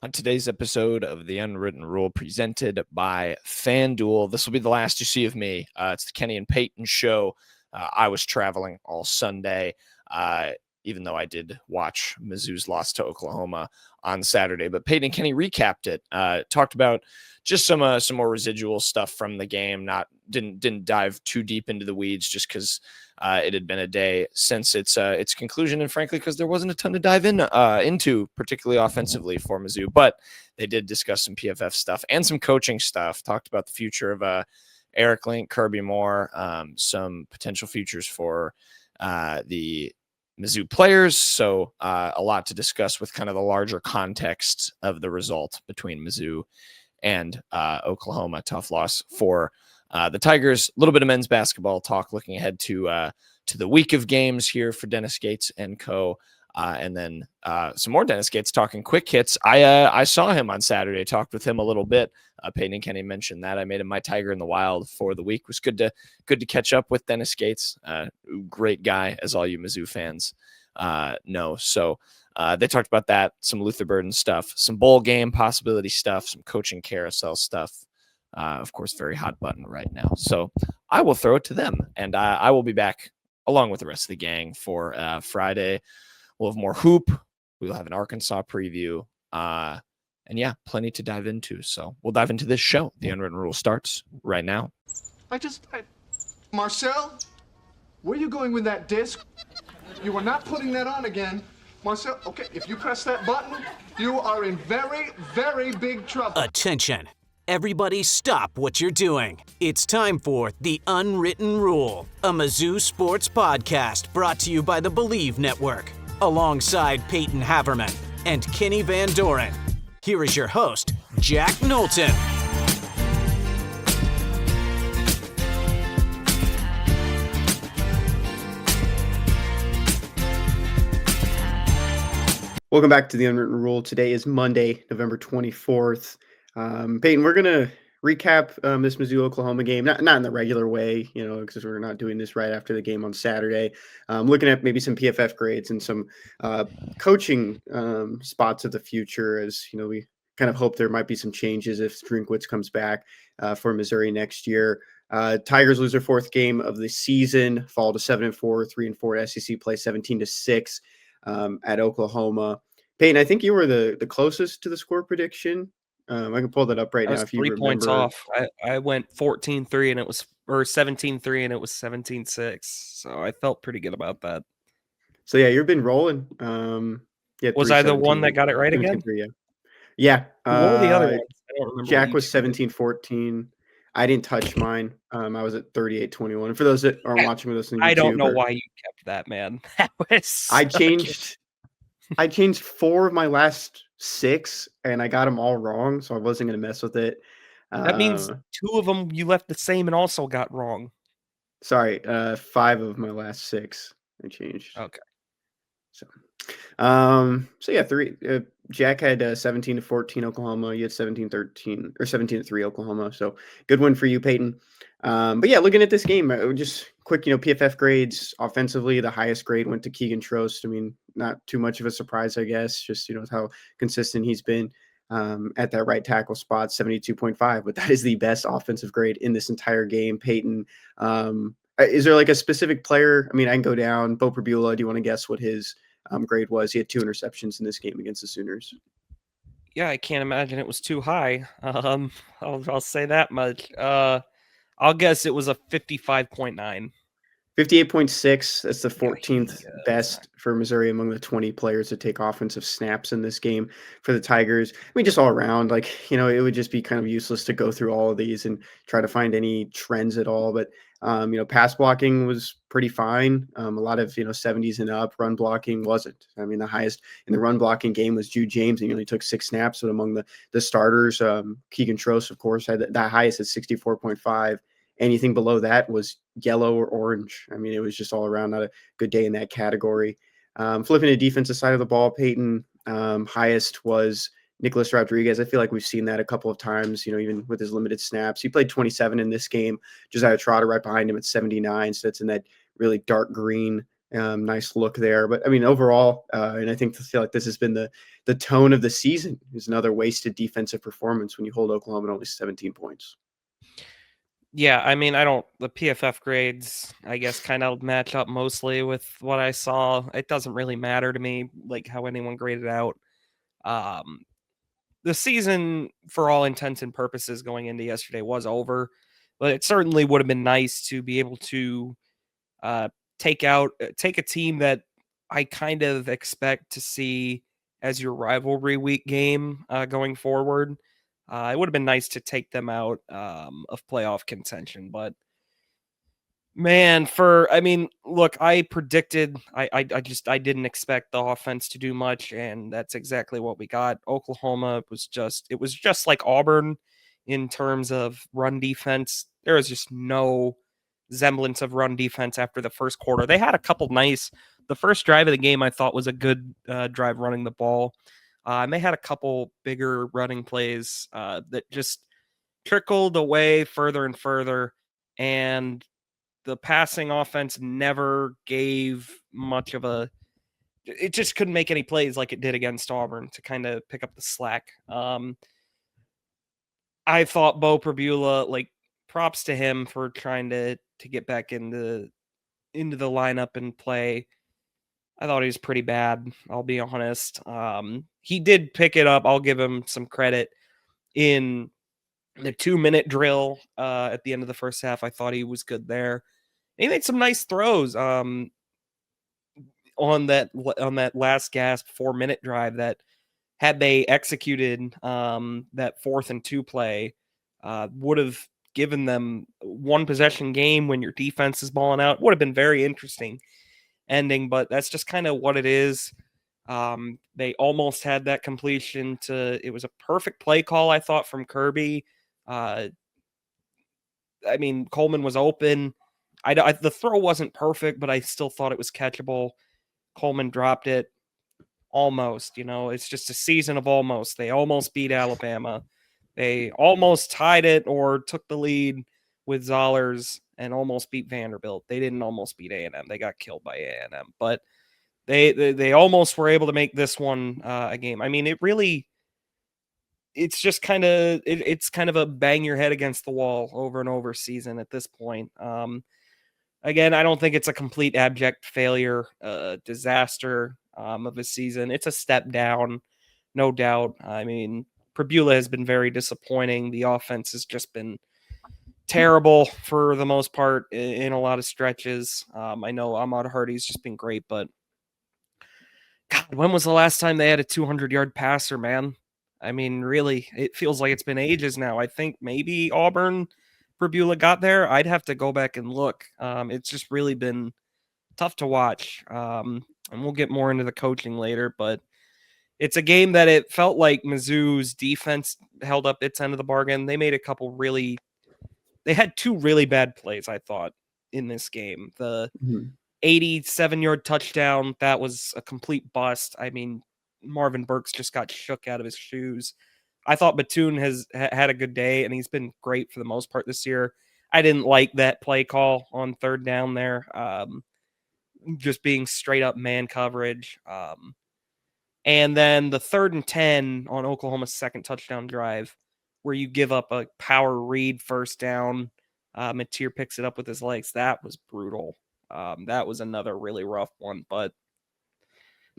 On today's episode of The Unwritten Rule presented by FanDuel, this will be the last you see of me. It's the Kenny and Payton show. I was traveling all Sunday, even though I did watch Mizzou's loss to Oklahoma on Saturday. But Payton and Kenny recapped it, talked about just some more residual stuff from the game. Didn't dive too deep into the weeds just because it had been a day since its conclusion, and frankly, because there wasn't a ton to dive into, particularly offensively for Mizzou. But they did discuss some PFF stuff and some coaching stuff. Talked about the future of Erik Link, Kirby Moore, some potential futures for the Mizzou players. So a lot to discuss with kind of the larger context of the result between Mizzou and Oklahoma. Tough loss for the Tigers. A little bit of men's basketball talk, looking ahead to the week of games here for Dennis Gates and co. And then some more Dennis Gates talking quick hits. I saw him on Saturday, talked with him a little bit. Payton and Kenny mentioned that. I made him my Tiger in the Wild for the week. It was good to catch up with Dennis Gates. Great guy, as all you Mizzou fans know. So they talked about that, some Luther Burden stuff, some bowl game possibility stuff, some coaching carousel stuff. Of course, very hot button right now. So I will throw it to them, and I will be back along with the rest of the gang for Friday. We'll have more hoop. We'll have an Arkansas preview. And yeah, plenty to dive into. So we'll dive into this show. The Unwritten Rule starts right now. Marcel, where are you going with that disc? You are not putting that on again. Marcel, okay, if you press that button, you are in very, very big trouble. Attention. Everybody stop what you're doing. It's time for The Unwritten Rule, a Mizzou sports podcast brought to you by the Believe Network, alongside Payton Haverman and Kenny Van Doren. Here is your host, Jack Knowlton. Welcome back to The Unwritten Rule. Today is Monday, November 24th. Payton, we're going to recap this Mizzou-Oklahoma game, not in the regular way, because we're not doing this right after the game on Saturday. Looking at maybe some PFF grades and some coaching spots of the future, as, we kind of hope there might be some changes if Drinkwitz comes back for Missouri next year. Tigers lose their fourth game of the season, fall to 7-4, 3-4 at SEC play, 17-6 at Oklahoma. Payton, I think you were the closest to the score prediction. I can pull that up right now if you remember. 3 points off. I went 14-3 and it was, or 17-3 and it was 17-6. So I felt pretty good about that. So yeah, you've been rolling. Was I the one that got it right again? Yeah. What were the other ones? I don't remember. Jack was 17-14. I didn't touch mine. I was at 38-21. For those that aren't watching with us on YouTube, I don't know why you kept that, man. That was I changed 4 of my last 6, and I got them all wrong, so I wasn't going to mess with it. That means 2 of them you left the same and also got wrong. Sorry, 5 of my last 6 I changed. Okay. So yeah, 3. Jack had 17-14 Oklahoma. You had 17-13 or 17-3 Oklahoma. So good win for you, Payton. But yeah, looking at this game, just quick, PFF grades offensively, the highest grade went to Keegan Trost. I mean, not too much of a surprise, I guess, just, how consistent he's been at that right tackle spot, 72.5, but that is the best offensive grade in this entire game. Payton, is there like a specific player? I mean, I can go down. Bo Perbula, do you want to guess what his grade was? He had 2 interceptions in this game against the Sooners. Yeah, I can't imagine it was too high. I'll say that much. I'll guess it was a 55.9. 58.6. That's the 14th best for Missouri among the 20 players to take offensive snaps in this game for the Tigers. I mean, just all around, it would just be kind of useless to go through all of these and try to find any trends at all. But, pass blocking was pretty fine. A lot of, 70s and up. Run blocking wasn't. I mean, the highest in the run blocking game was Jude James, and he only took 6 snaps. But among the starters, Keegan Trost, of course, had the highest at 64.5. Anything below that was yellow or orange. I mean, it was just all around not a good day in that category. Flipping to the defensive side of the ball, Payton, highest was Nicholas Rodriguez. I feel like we've seen that a couple of times, even with his limited snaps. He played 27 in this game. Josiah Trotter right behind him at 79. So that's in that really dark green Nice look there. But I mean, overall, and I feel like this has been the tone of the season, is another wasted defensive performance when you hold Oklahoma at only 17 points. Yeah, I mean, the PFF grades, I guess, kind of match up mostly with what I saw. It doesn't really matter to me, like how anyone graded out. Um, the season, for all intents and purposes, going into yesterday was over, but it certainly would have been nice to be able to uh, take a team that I kind of expect to see as your rivalry week game going forward. It would have been nice to take them out of playoff contention, but man, look, I predicted, I didn't expect the offense to do much, and that's exactly what we got. Oklahoma it was just like Auburn in terms of run defense. There was just no semblance of run defense after the first quarter. They had a couple the first drive of the game I thought was a good drive running the ball. And they had a couple bigger running plays that just trickled away further and further, and the passing offense never gave much of it just couldn't make any plays like it did against Auburn to kind of pick up the slack. I thought Bo Prabula, like, props to him for trying to get back into the lineup and play. I thought he was pretty bad, I'll be honest. He did pick it up. I'll give him some credit in the 2-minute drill at the end of the first half. I thought he was good there. He made some nice throws on that last gasp 4-minute drive that, had they executed that 4th and 2 play, would have given them one possession game when your defense is balling out. Would have been very interesting ending, but that's just kind of what it is. They almost had that completion it was a perfect play call, I thought, from Kirby. I mean, Coleman was open. The throw wasn't perfect, but I still thought it was catchable. Coleman dropped it. Almost, it's just a season of almost. They almost beat Alabama. They almost tied it or took the lead with Zollers and almost beat Vanderbilt. They didn't almost beat A&M. They got killed by A&M, but they almost were able to make this one a game. I mean, it's just it's kind of a bang your head against the wall over and over season at this point. Again, I don't think it's a complete abject failure, disaster of a season. It's a step down, no doubt. I mean, Prabula has been very disappointing. The offense has just been terrible for the most part in a lot of stretches. I know Ahmad Hardy's just been great, but God, when was the last time they had a 200-yard passer, man? I mean, really, it feels like it's been ages now. I think maybe Auburn Prabula got there. I'd have to go back and look. It's just really been tough to watch. And we'll get more into the coaching later, but it's a game that it felt like Mizzou's defense held up its end of the bargain. They made they had 2 really bad plays, I thought, in this game. The 87-yard touchdown, that was a complete bust. I mean, Marvin Burks just got shook out of his shoes. I thought Batoon has had a good day, and he's been great for the most part this year. I didn't like that play call on 3rd down there, just being straight up man coverage. And then the 3rd and 10 on Oklahoma's 2nd touchdown drive, where you give up a power read 1st down. Mateer picks it up with his legs. That was brutal. That was another really rough one, but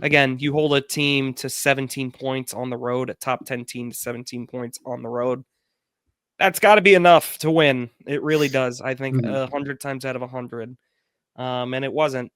again, you hold a team to 17 points on the road, a top 10 team to 17 points on the road. That's got to be enough to win. It really does. I think 100 times out of 100. And it wasn't.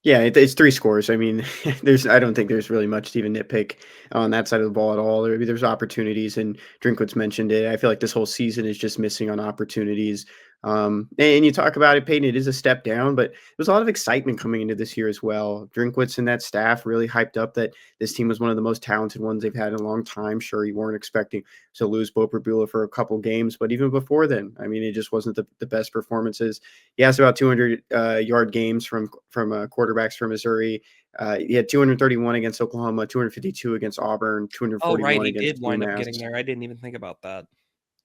Yeah, it's 3 scores. I mean, I don't think there's really much to even nitpick on that side of the ball at all. There's opportunities, and Drinkwitz mentioned it. I feel like this whole season is just missing on opportunities. And you talk about it, Payton, it is a step down, but there was a lot of excitement coming into this year as well. Drinkwitz and that staff really hyped up that this team was one of the most talented ones they've had in a long time. Sure, you weren't expecting to lose Bo Prabula for a couple games, but even before then, I mean, it just wasn't the best performances. He has about 200-yard games from quarterbacks from Missouri. He had 231 against Oklahoma, 252 against Auburn, 241 He against did wind up UMass. getting there. I didn't even think about that.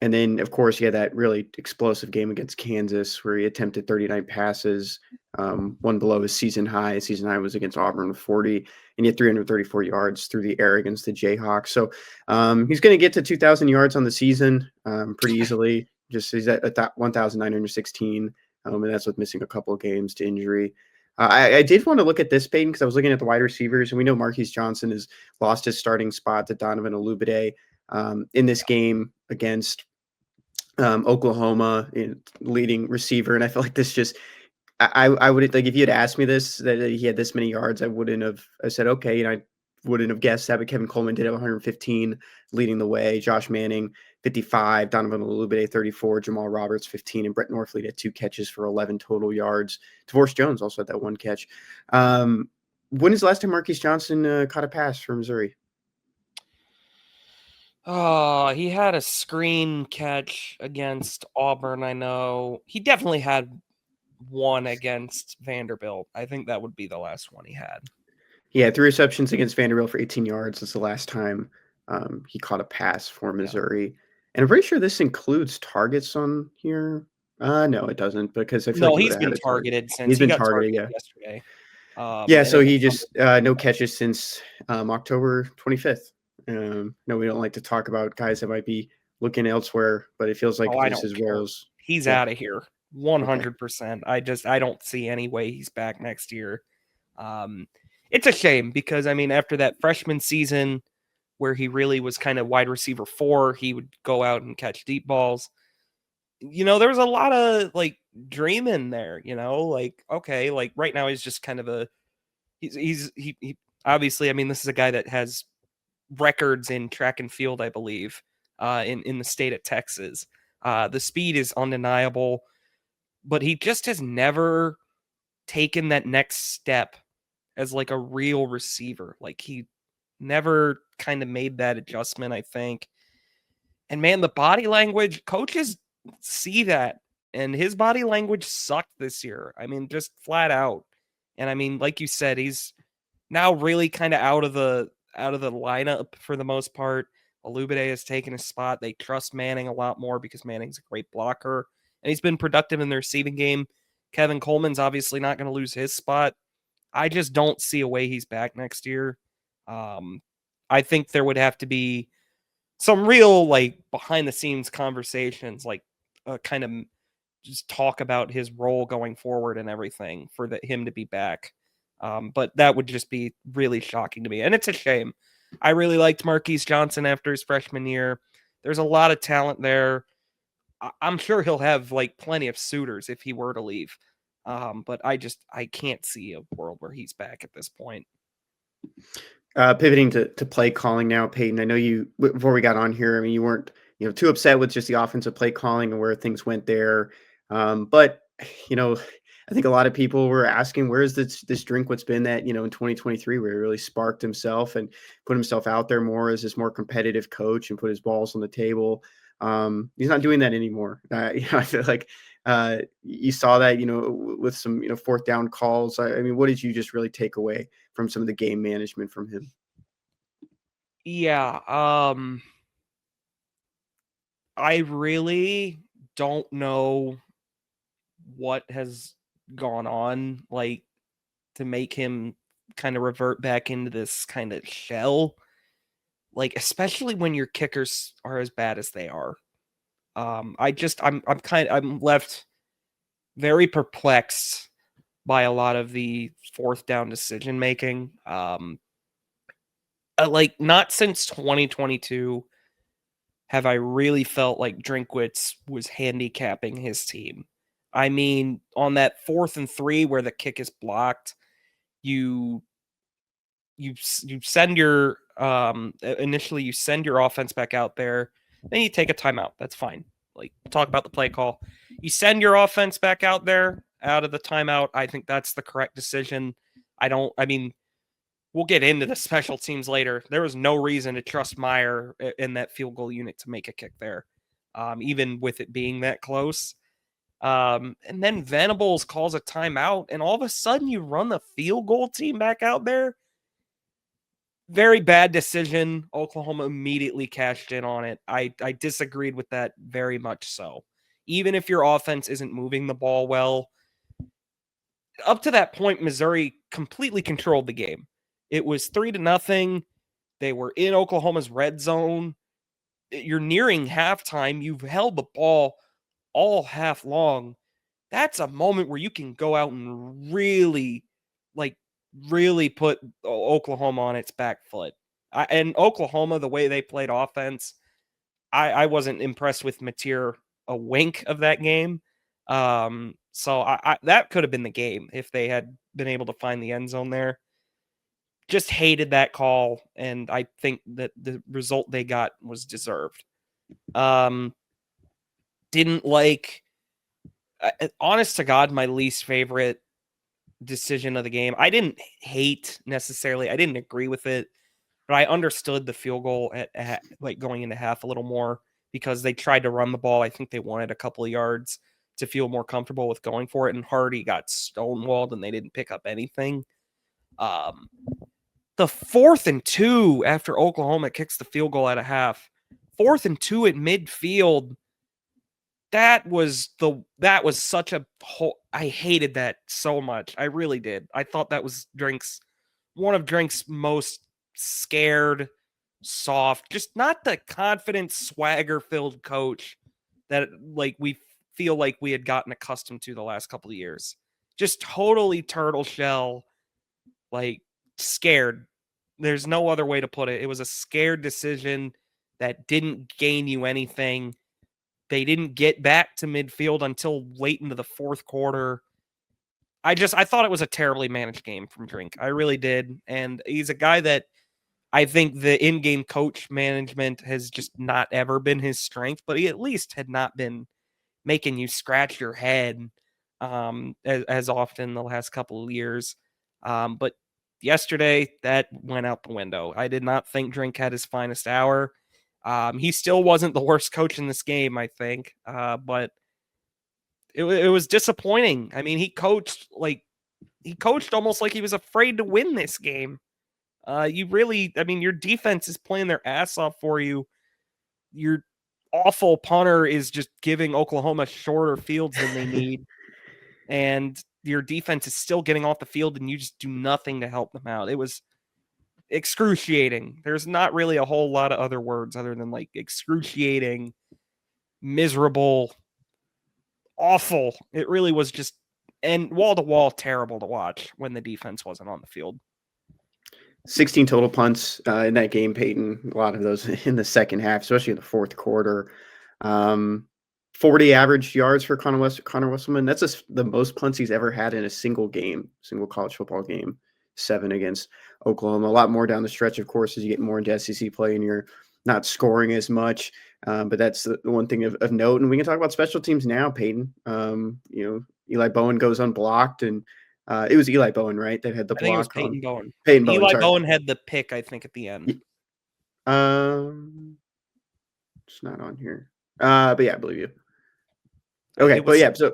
And then, of course, he had that really explosive game against Kansas where he attempted 39 passes, one below his season high. His season high was against Auburn with 40, and he had 334 yards through the air against the Jayhawks. So he's going to get to 2,000 yards on the season pretty easily. He's at that 1,916, and that's with missing a couple of games to injury. I did want to look at this, Payton, because I was looking at the wide receivers, and we know Marquise Johnson has lost his starting spot to Donovan Olubade in this game against Oklahoma, leading receiver. And I feel like this just, I would like, if you had asked me this, that he had this many yards, I said, okay. I wouldn't have guessed that, but Kevin Coleman did have 115 leading the way. Josh Manning, 55, Donovan Olubade, 34, Jamal Roberts, 15, and Brett Norfleet had 2 catches for 11 total yards. DeVorce Jones also had that 1 catch. When is the last time Marquise Johnson caught a pass for Missouri? Oh, he had a screen catch against Auburn, I know. He definitely had one against Vanderbilt. I think that would be the last one he had. Yeah, 3 receptions against Vanderbilt for 18 yards. That's the last time he caught a pass for Missouri. Yeah. And I'm pretty sure this includes targets on here. No, it doesn't, because I feel like he's been targeted since he's been targeted yesterday. So he just no catches since October 25th. No, we don't like to talk about guys that might be looking elsewhere, but it feels like this is roles. He's out of here 100%. Okay. I don't see any way he's back next year. It's a shame because, I mean, after that freshman season where he really was kind of wide receiver 4, he would go out and catch deep balls. There was a lot of like dreaming there, like, okay, like right now he's just kind of he obviously, I mean, this is a guy that has records in track and field, I believe, in the state of Texas. The speed is undeniable, but he just has never taken that next step as like a real receiver. Like he never kind of made that adjustment, I think. And man, the body language, coaches see that, and his body language sucked this year. I mean, just flat out. And I mean, like you said, he's now really kind of out of the lineup for the most part. Olubade has taken his spot. They trust Manning a lot more because Manning's a great blocker, and he's been productive in the receiving game. Kevin Coleman's obviously not going to lose his spot. I just don't see a way he's back next year. I think there would have to be some real like behind the scenes conversations, like kind of just talk about his role going forward and everything for him to be back. But that would just be really shocking to me. And it's a shame. I really liked Marquise Johnson after his freshman year. There's a lot of talent there. I'm sure he'll have like plenty of suitors if he were to leave. But I can't see a world where he's back at this point. Pivoting to play calling now, Payton. I know you, before we got on here, I mean, you weren't too upset with just the offensive play calling and where things went there. But I think a lot of people were asking, where's this Drinkwitz been that, in 2023, where he really sparked himself and put himself out there more as this more competitive coach and put his balls on the table. He's not doing that anymore. I feel like you saw that, with some, fourth down calls. I mean, what did you just really take away from some of the game management from him? Yeah. I really don't know what has gone on, like, to make him kind of revert back into this kind of shell, like, especially when your kickers are as bad as they are. I'm left very perplexed by a lot of the fourth down decision making. Like, not since 2022 have I really felt like Drinkwitz was handicapping his team. I mean, on that 4th and 3 where the kick is blocked, you send your initially you send your offense back out there, then you take a timeout. That's fine. Like, talk about the play call. You send your offense back out there out of the timeout. I think that's the correct decision. We'll get into the special teams later. There was no reason to trust Meyer in that field goal unit to make a kick there, even with it being that close. And then Venables calls a timeout, and all of a sudden you run the field goal team back out there. very bad decision. Oklahoma immediately cashed in on it. I disagreed with that very much so. Even if your offense isn't moving the ball well, up to that point, Missouri completely controlled the game. It was 3-0. They were in Oklahoma's red zone. You're nearing halftime. You've held the ball all half long. That's a moment where you can go out and really put Oklahoma on its back foot. And Oklahoma, the way they played offense, I wasn't impressed with Mateer a wink of that game. So that could have been the game if they had been able to find the end zone there. Just hated that call, and I think that the result they got was deserved. Didn't like, honest to God, my least favorite decision of the game. I didn't hate necessarily. I didn't agree with it, but I understood the field goal at like going into half a little more because they tried to run the ball. I think they wanted a couple of yards to feel more comfortable with going for it, and Hardy got stonewalled and they didn't pick up anything. The 4th and 2 after Oklahoma kicks the field goal at a half, 4th and 2 at midfield. That was such a whole. I hated that so much. I really did. I thought that was one of Drink's most scared, soft, just not the confident, swagger-filled coach that like we feel like we had gotten accustomed to the last couple of years. Just totally turtle shell, like scared. There's no other way to put it. It was a scared decision that didn't gain you anything. They didn't get back to midfield until late into the 4th quarter. I thought it was a terribly managed game from Drink. I really did. And he's a guy that I think the in-game coach management has just not ever been his strength, but he at least had not been making you scratch your head as often the last couple of years. But yesterday, that went out the window. I did not think Drink had his finest hour. He still wasn't the worst coach in this game, I think, but it was disappointing. I mean, he coached almost like he was afraid to win this game. Your defense is playing their ass off for you. Your awful punter is just giving Oklahoma shorter fields than they need, and your defense is still getting off the field, and you just do nothing to help them out. It was excruciating. There's not really a whole lot of other words other than like excruciating, miserable, awful. It really was just, and wall to wall terrible to watch when the defense wasn't on the field. 16 total punts in that game, Payton. A lot of those in the second half, especially in the 4th quarter. 40 average yards for Connor Wesselman. That's the most punts he's ever had in a single college football game. 7 against Oklahoma. A lot more down the stretch, of course, as you get more into SEC play and you're not scoring as much. But that's the one thing of note. And we can talk about special teams now, Payton. Eli Bowen goes unblocked, and it was Eli Bowen, right, that had the block. I think it was Payton Bowen. Payton Bowen, Eli Bowen had the pick, I think, at the end. It's not on here. But yeah, I believe you. Okay, but yeah, so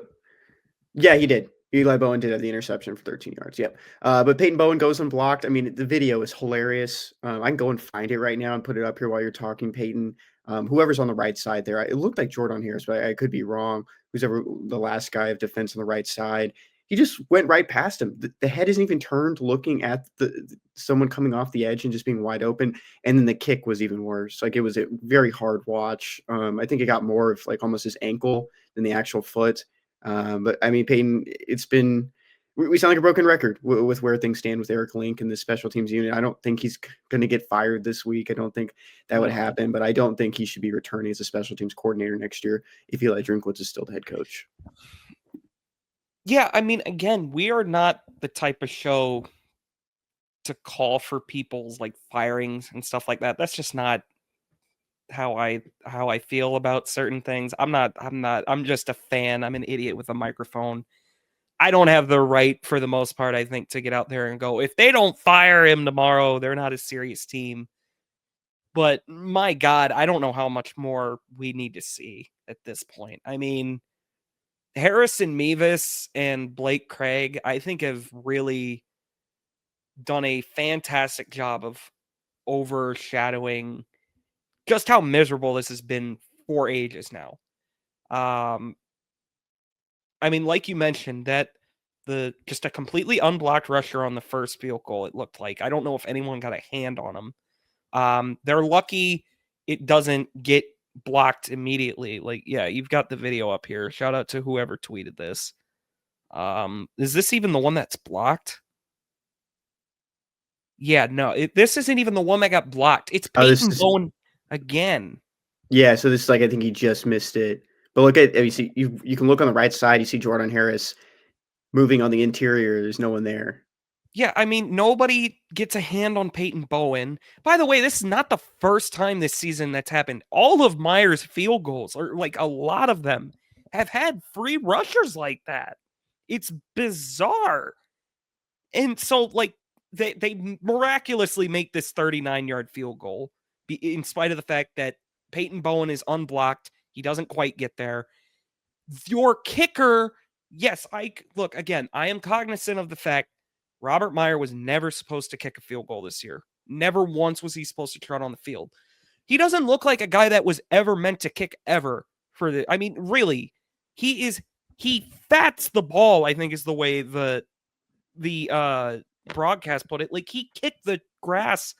yeah, he did. Eli Bowen did have the interception for 13 yards. Yep. But Payton Bowen goes unblocked. I mean, the video is hilarious. I can go and find it right now and put it up here while you're talking, Payton. Whoever's on the right side there, it looked like Jordan Harris, but I could be wrong. Who's ever the last guy of defense on the right side? He just went right past him. The head isn't even turned, looking at someone coming off the edge and just being wide open. And then the kick was even worse. Like, it was a very hard watch. I think it got more of like almost his ankle than the actual foot. But I mean, Payton, it's been, we sound like a broken record with where things stand with Erik Link and the special teams unit. I don't think he's going to get fired this week. I don't think that would happen, but I don't think he should be returning as a special teams coordinator next year if Eli Drinkwitz is still the head coach. Yeah, I mean, again, we are not the type of show to call for people's like firings and stuff like that. That's just not how I feel about certain things. I'm just a fan. I'm an idiot with a microphone. I don't have the right, for the most part, I think, to get out there and go, if they don't fire him tomorrow, they're not a serious team. But my God, I don't know how much more we need to see at this point. I mean, Harrison Mevis and Blake Craig, I think, have really done a fantastic job of overshadowing just how miserable this has been for ages now. I mean, like you mentioned, that just a completely unblocked rusher on the first field goal, it looked like. I don't know if anyone got a hand on him. They're lucky it doesn't get blocked immediately. Like, yeah, you've got the video up here. Shout out to whoever tweeted this. Is this even the one that's blocked? Yeah, no, this isn't even the one that got blocked. It's Payton Bowen again. Yeah, so this is like, I think he just missed it. But look at, you see, you can look on the right side. You see Jordan Harris moving on the interior. There's no one there. Yeah, I mean, nobody gets a hand on Payton Bowen. By the way, this is not the first time this season that's happened. All of Meyer's field goals, or like a lot of them, have had free rushers like that. It's bizarre. And so, like, they miraculously make this 39-yard field goal in spite of the fact that Payton Bowen is unblocked. He doesn't quite get there. Your kicker, yes, look, again, I am cognizant of the fact Robert Meyer was never supposed to kick a field goal this year. Never once was he supposed to trot on the field. He doesn't look like a guy that was ever meant to kick ever I mean, really, he fats the ball, I think is the way the broadcast put it. Like, he kicked the grass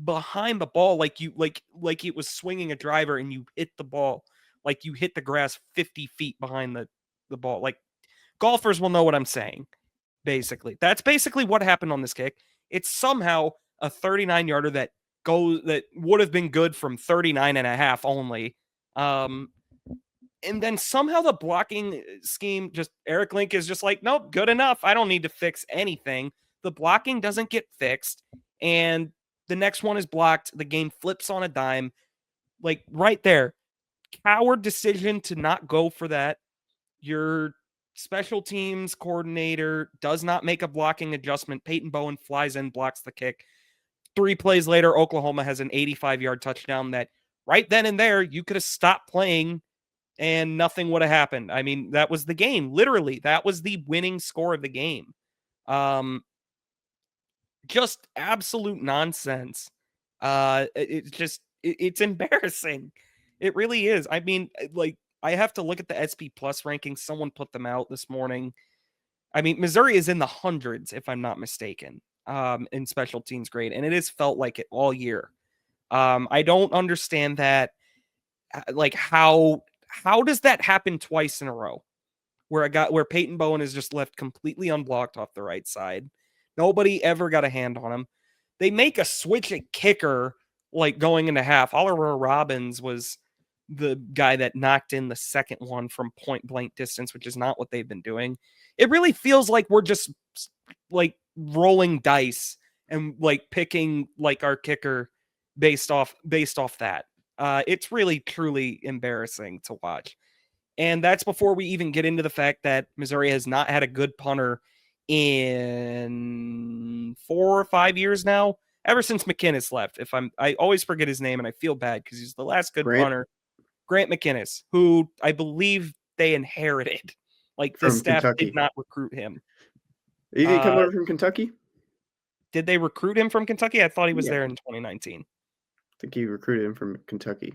behind the ball like it was swinging a driver, and you hit the ball like you hit the grass 50 feet behind the ball. Like, golfers will know what I'm saying. Basically, that's basically what happened on this kick. It's somehow a 39-yarder that would have been good from 39 and a half only. And then somehow the blocking scheme, just Erik Link is just like, nope, good enough. I don't need to fix anything. The blocking doesn't get fixed, and the next one is blocked. The game flips on a dime. Like, right there, coward decision to not go for that. Your special teams coordinator does not make a blocking adjustment. Payton Bowen flies in, blocks the kick. 3 plays later, Oklahoma has an 85-yard touchdown that right then and there, you could have stopped playing and nothing would have happened. I mean, that was the game. Literally, that was the winning score of the game. Just absolute nonsense. It's embarrassing. It really is. I mean, like, I have to look at the SP Plus rankings. Someone put them out this morning. I mean, Missouri is in the hundreds, if I'm not mistaken, in special teams grade, and it has felt like it all year. I don't understand that. Like, how does that happen twice in a row? Where Payton Bowen is just left completely unblocked off the right side. Nobody ever got a hand on him. They make a switch at kicker, like, going into half. Oliver Robbins was the guy that knocked in the second one from point blank distance, which is not what they've been doing. It really feels like we're just like rolling dice and like picking like our kicker based off that. It's really truly embarrassing to watch. And that's before we even get into the fact that Missouri has not had a good punter in 4 or 5 years now, ever since McInnes left. I always forget his name, and I feel bad because he's the last good punter. Grant McInnes, who I believe they inherited. Like, the staff did not recruit him. He didn't come over from Kentucky? Did they recruit him from Kentucky? I thought he was there in 2019. I think he recruited him from Kentucky.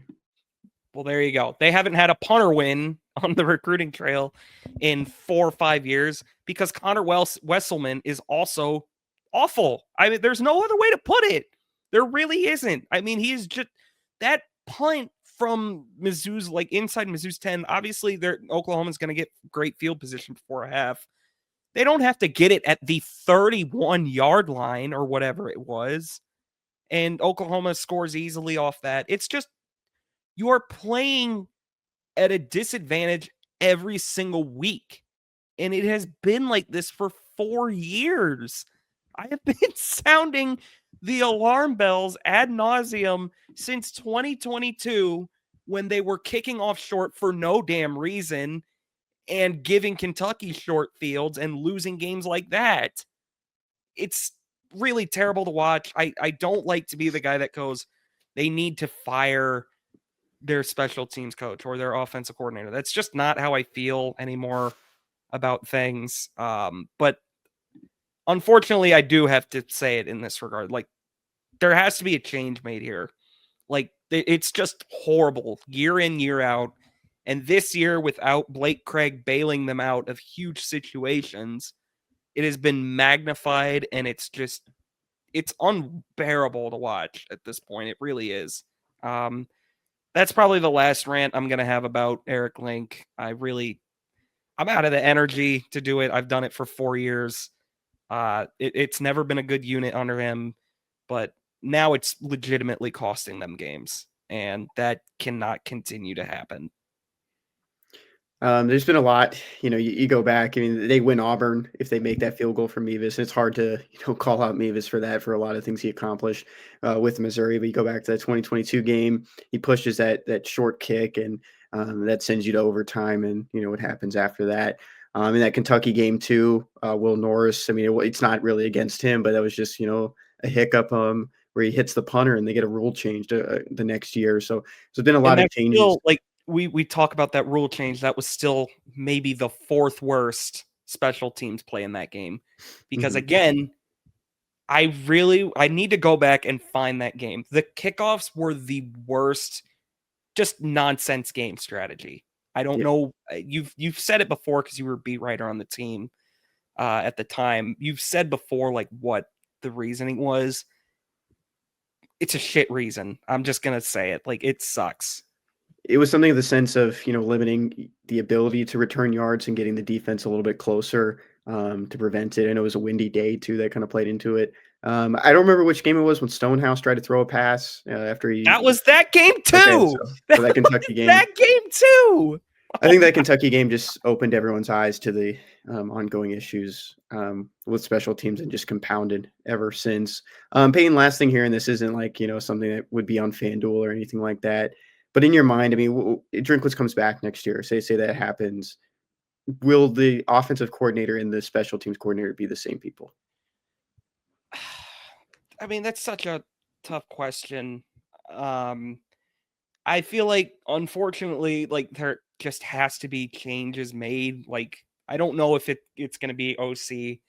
Well, there you go. They haven't had a punter win on the recruiting trail in 4 or 5 years because Connor Wesselman is also awful. I mean, there's no other way to put it. There really isn't. I mean, he's just that punt from Mizzou's, like, inside Mizzou's 10. Obviously, Oklahoma's going to get great field position before a half. They don't have to get it at the 31-yard line or whatever it was. And Oklahoma scores easily off that. It's just, you are playing at a disadvantage every single week. And it has been like this for 4 years. I have been sounding the alarm bells ad nauseum since 2022 when they were kicking off short for no damn reason and giving Kentucky short fields and losing games like that. It's really terrible to watch. I don't like to be the guy that goes, they need to fire their special teams coach or their offensive coordinator. That's just not how I feel anymore about things. But unfortunately, I do have to say it in this regard. Like, there has to be a change made here. Like, it's just horrible year in, year out. And this year, without Blake Craig bailing them out of huge situations, it has been magnified, and it's unbearable to watch at this point. It really is. That's probably the last rant I'm going to have about Erik Link. I'm out of the energy to do it. I've done it for 4 years. It's never been a good unit under him, but now it's legitimately costing them games, and that cannot continue to happen. There's been a lot, you go back. I mean, they win Auburn if they make that field goal from Mevis. And it's hard to, call out Mevis for that, for a lot of things he accomplished with Missouri. But you go back to that 2022 game, he pushes that short kick, and that sends you to overtime. And, what happens after that. In that Kentucky game too, Will Norris, I mean, it's not really against him, but that was just, a hiccup where he hits the punter and they get a rule change the next year. So there's been a lot of changes. Still, like, we talk about that rule change. That was still maybe the 4th worst special teams play in that game. Because again, I need to go back and find that game. The kickoffs were the worst, just nonsense game strategy. I don't know. You've said it before because you were a beat writer on the team at the time. You've said before, like, what the reasoning was. It's a shit reason. I'm just going to say it. Like, it sucks. It was something of the sense of, limiting the ability to return yards and getting the defense a little bit closer to prevent it. And it was a windy day too that kind of played into it. I don't remember which game it was when Stonehouse tried to throw a pass after he. That was that game too. Okay, so that Kentucky game. That game too. I think that Kentucky game just opened everyone's eyes to the ongoing issues with special teams, and just compounded ever since. Payton, last thing here, and this isn't like, something that would be on FanDuel or anything like that. But in your mind, I mean, Drinkwitz comes back next year. Say that happens. Will the offensive coordinator and the special teams coordinator be the same people? I mean, that's such a tough question. I feel like, unfortunately, like, there just has to be changes made. Like, I don't know if it's going to be OC.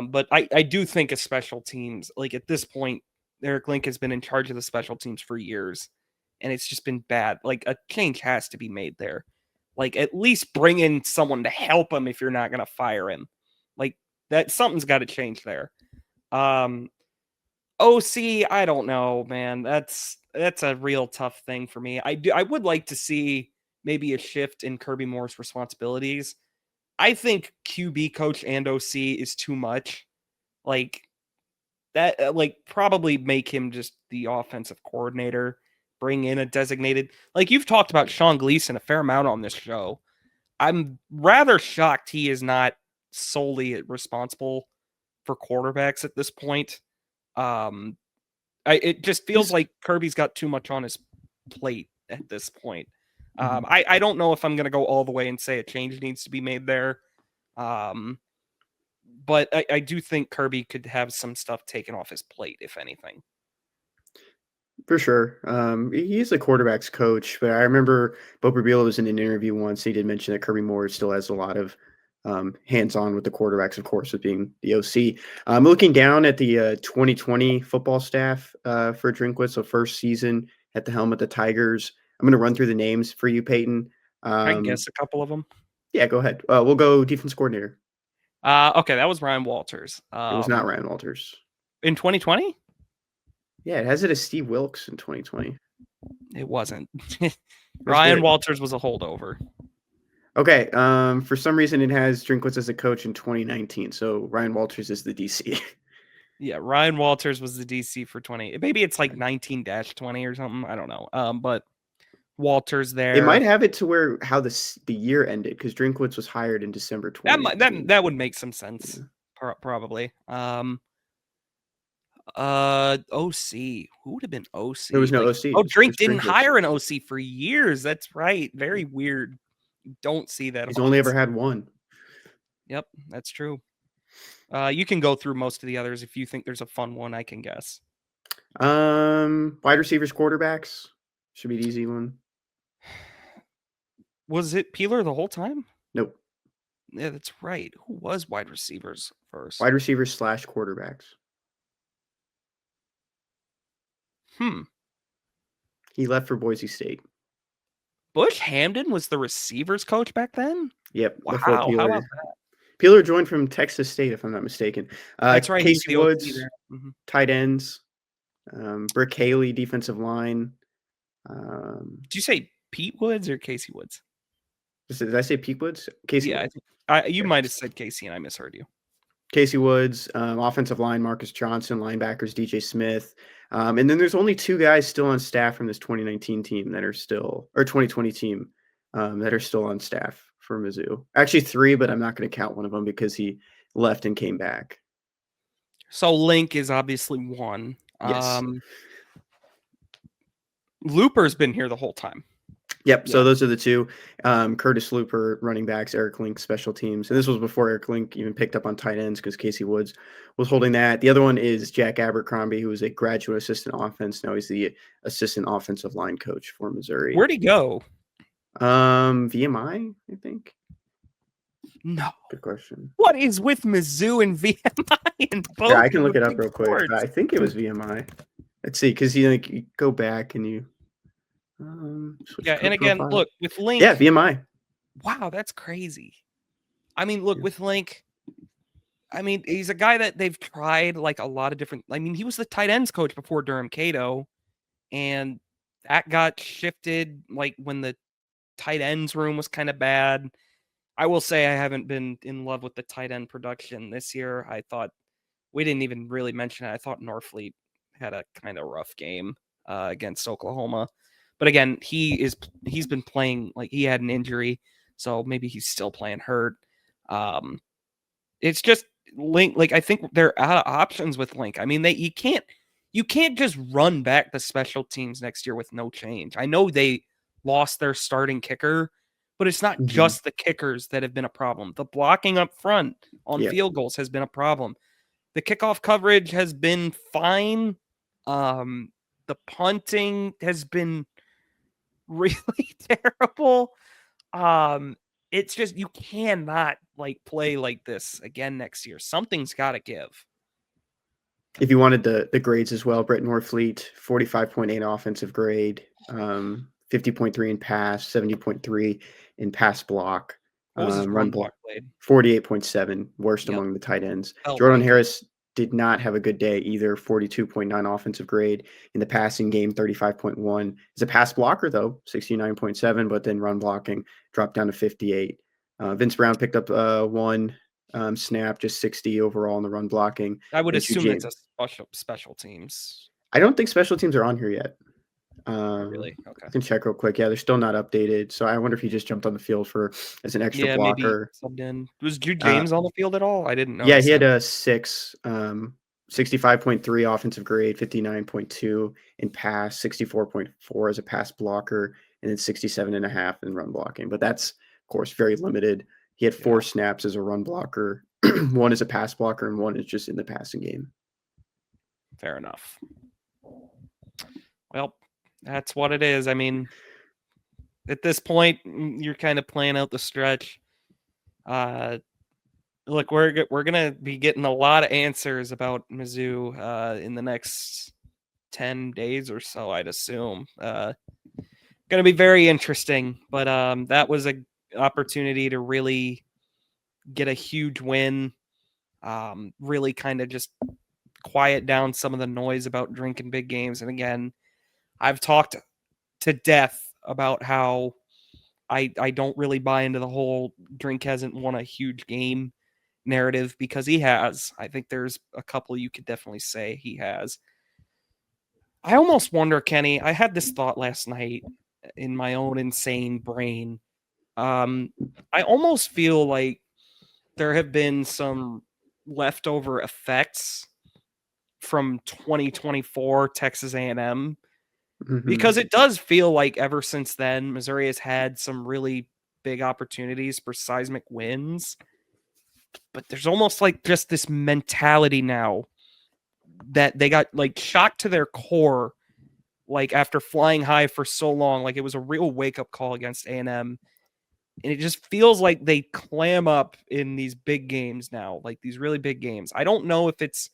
But I do think a special teams, like, at this point, Erik Link has been in charge of the special teams for years, and it's just been bad. Like, a change has to be made there. Like, at least bring in someone to help him if you're not going to fire him. Like, something's got to change there. OC, I don't know, man. That's a real tough thing for me. I would like to see maybe a shift in Kirby Moore's responsibilities. I think QB coach and OC is too much. Like, that, like, probably make him just the offensive coordinator, bring in a designated, like, you've talked about Sean Gleason a fair amount on this show. I'm rather shocked he is not solely responsible for quarterbacks at this point. It just feels like Kirby's got too much on his plate at this point. I don't know if I'm going to go all the way and say a change needs to be made there. But I do think Kirby could have some stuff taken off his plate, if anything. For sure. He's a quarterback's coach, but I remember Bo Prabila was in an interview once. He did mention that Kirby Moore still has a lot of hands-on with the quarterbacks, of course, with being the OC. I'm looking down at the 2020 football staff for Drinkwitz, so first season at the helm of the Tigers. I'm going to run through the names for you, Payton. I can guess a couple of them. Yeah, go ahead. We'll go defense coordinator. Okay, that was Ryan Walters. It was not Ryan Walters. In 2020? Yeah, it has it as Steve Wilkes in 2020. It wasn't. Ryan Walters was a holdover. Okay. For some reason, it has Drinkwitz as a coach in 2019. So Ryan Walters is the DC. Yeah, Ryan Walters was the DC for 20. Maybe it's like 19-20 or something. I don't know. But Walters there. It might have it to where how the year ended, because Drinkwitz was hired in December 2019. That would make some sense. Yeah. Probably. OC. Who would have been OC? There was no OC. Oh, Drink didn't hire an OC for years. That's right. Very weird. You don't see that. He's only ever had one. Yep, that's true. You can go through most of the others if you think there's a fun one. I can guess. Wide receivers, quarterbacks should be an easy one. Was it Peeler the whole time? Nope. Yeah, that's right. Who was wide receivers first? Wide receivers / quarterbacks. He left for Boise State. Bush Hamden was the receivers coach back then? Yep. Wow, Before how Peeler. about that? Peeler joined from Texas State, if I'm not mistaken. That's right, he's Casey the OC Woods, there. Mhm. tight ends. Brick Haley, defensive line. Did you say Pete Woods or Casey Woods? Did I say Pete Woods? Casey Yeah, Woods. You might have said Casey and I misheard you. Casey Woods, offensive line, Marcus Johnson, linebackers, DJ Smith. And then there's only 2 guys still on staff from this 2019 team that are still, or 2020 team that are still on staff for Mizzou. Actually 3, but I'm not going to count one of them because he left and came back. So Link is obviously one. Yes. Looper's been here the whole time. Yep. So those are the 2. Curtis Looper, running backs, Erik Link, special teams. And this was before Erik Link even picked up on tight ends because Casey Woods was holding that. The other one is Jack Abercrombie, who was a graduate assistant offense. Now he's the assistant offensive line coach for Missouri. Where'd he go? VMI, I think. No. Good question. What is with Mizzou and VMI and both? Yeah, I can look it up real quick. I think it was VMI. Let's see, because you go back and you and again, profile. Look, with Link. Yeah, VMI. Wow, that's crazy. I mean, look, with Link, I mean, he's a guy that they've tried like a lot of different. I mean, he was the tight ends coach before Durham Cato, and that got shifted like when the tight ends room was kind of bad. I will say I haven't been in love with the tight end production this year. I thought we didn't even really mention it. I thought Norfleet had a kind of rough game against Oklahoma. But again, he's been playing like he had an injury, so maybe he's still playing hurt. It's just Link. Like I think they're out of options with Link. I mean, you can't just run back the special teams next year with no change. I know they lost their starting kicker, but it's not just the kickers that have been a problem. The blocking up front on field goals has been a problem. The kickoff coverage has been fine. The punting has been really terrible. It's just you cannot like play like this again next year. Something's got to give. If you wanted the grades as well, Brett Norfleet, 45.8 offensive grade, 50.3 in pass, 70.3 in pass block. What was his run block played? 48.7, worst among the tight ends. Jordan Harris did not have a good day either. 42.9 offensive grade in the passing game, 35.1. He's a pass blocker though, 69.7, but then run blocking dropped down to 58. Vince Brown picked up 1 snap, just 60 overall in the run blocking. I would assume it's a special teams. I don't think special teams are on here yet. Really? Okay. I can check real quick. Yeah, they're still not updated. So I wonder if he just jumped on the field as an extra blocker. Maybe subbed in. Was Jude James on the field at all? I didn't know. Yeah, he had a 6, 65.3 offensive grade, 59.2 in pass, 64.4 as a pass blocker, and then 67.5 in run blocking. But that's, of course, very limited. He had 4 snaps as a run blocker, 1 as a pass blocker, and 1 is just in the passing game. Fair enough. Well, that's what it is. I mean, at this point, you're kind of playing out the stretch. Look, we're gonna be getting a lot of answers about Mizzou in the next 10 days or so, I'd assume. Gonna be very interesting, but that was a opportunity to really get a huge win. Really kind of just quiet down some of the noise about drinking big games. And again, I've talked to death about how I don't really buy into the whole Drink hasn't won a huge game narrative, because he has. I think there's a couple you could definitely say he has. I almost wonder, Kenny, I had this thought last night in my own insane brain. I almost feel like there have been some leftover effects from 2024 Texas A&M, because it does feel like ever since then, Missouri has had some really big opportunities for seismic wins. But there's almost like just this mentality now that they got like shocked to their core, like after flying high for so long. Like it was a real wake-up call against A&M. And it just feels like they clam up in these big games now, like these really big games. I don't know if it's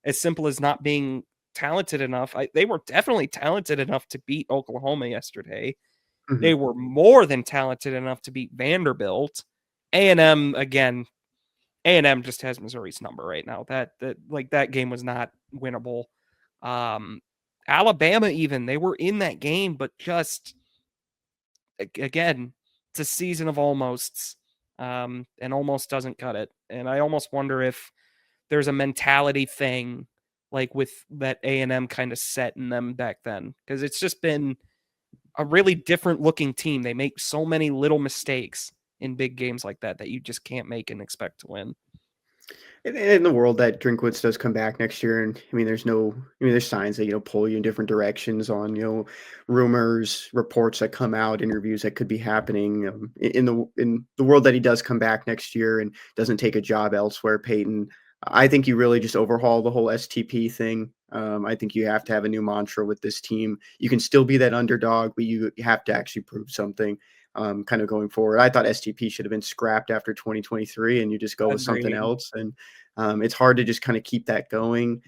as simple as not being talented enough. They were definitely talented enough to beat Oklahoma yesterday. Mhm. They were more than talented enough to beat Vanderbilt. A&M, again, A&M just has Missouri's number right now. That game was not winnable. Alabama, even, they were in that game, but just, again, it's a season of almosts, and almost doesn't cut it. And I almost wonder if there's a mentality thing, like with that A&M kind of set in them back then, because it's just been a really different looking team. They make so many little mistakes in big games like that you just can't make and expect to win. In the world that Drinkwitz does come back next year, and I mean, there's signs that pull you in different directions on rumors, reports that come out, interviews that could be happening. In the world that he does come back next year and doesn't take a job elsewhere, Payton, I think you really just overhaul the whole STP thing. I think you have to have a new mantra with this team. You can still be that underdog, but you have to actually prove something. Kind of going forward, I thought STP should have been scrapped after 2023, and you just go with something else. And it's hard to just kind of keep that going.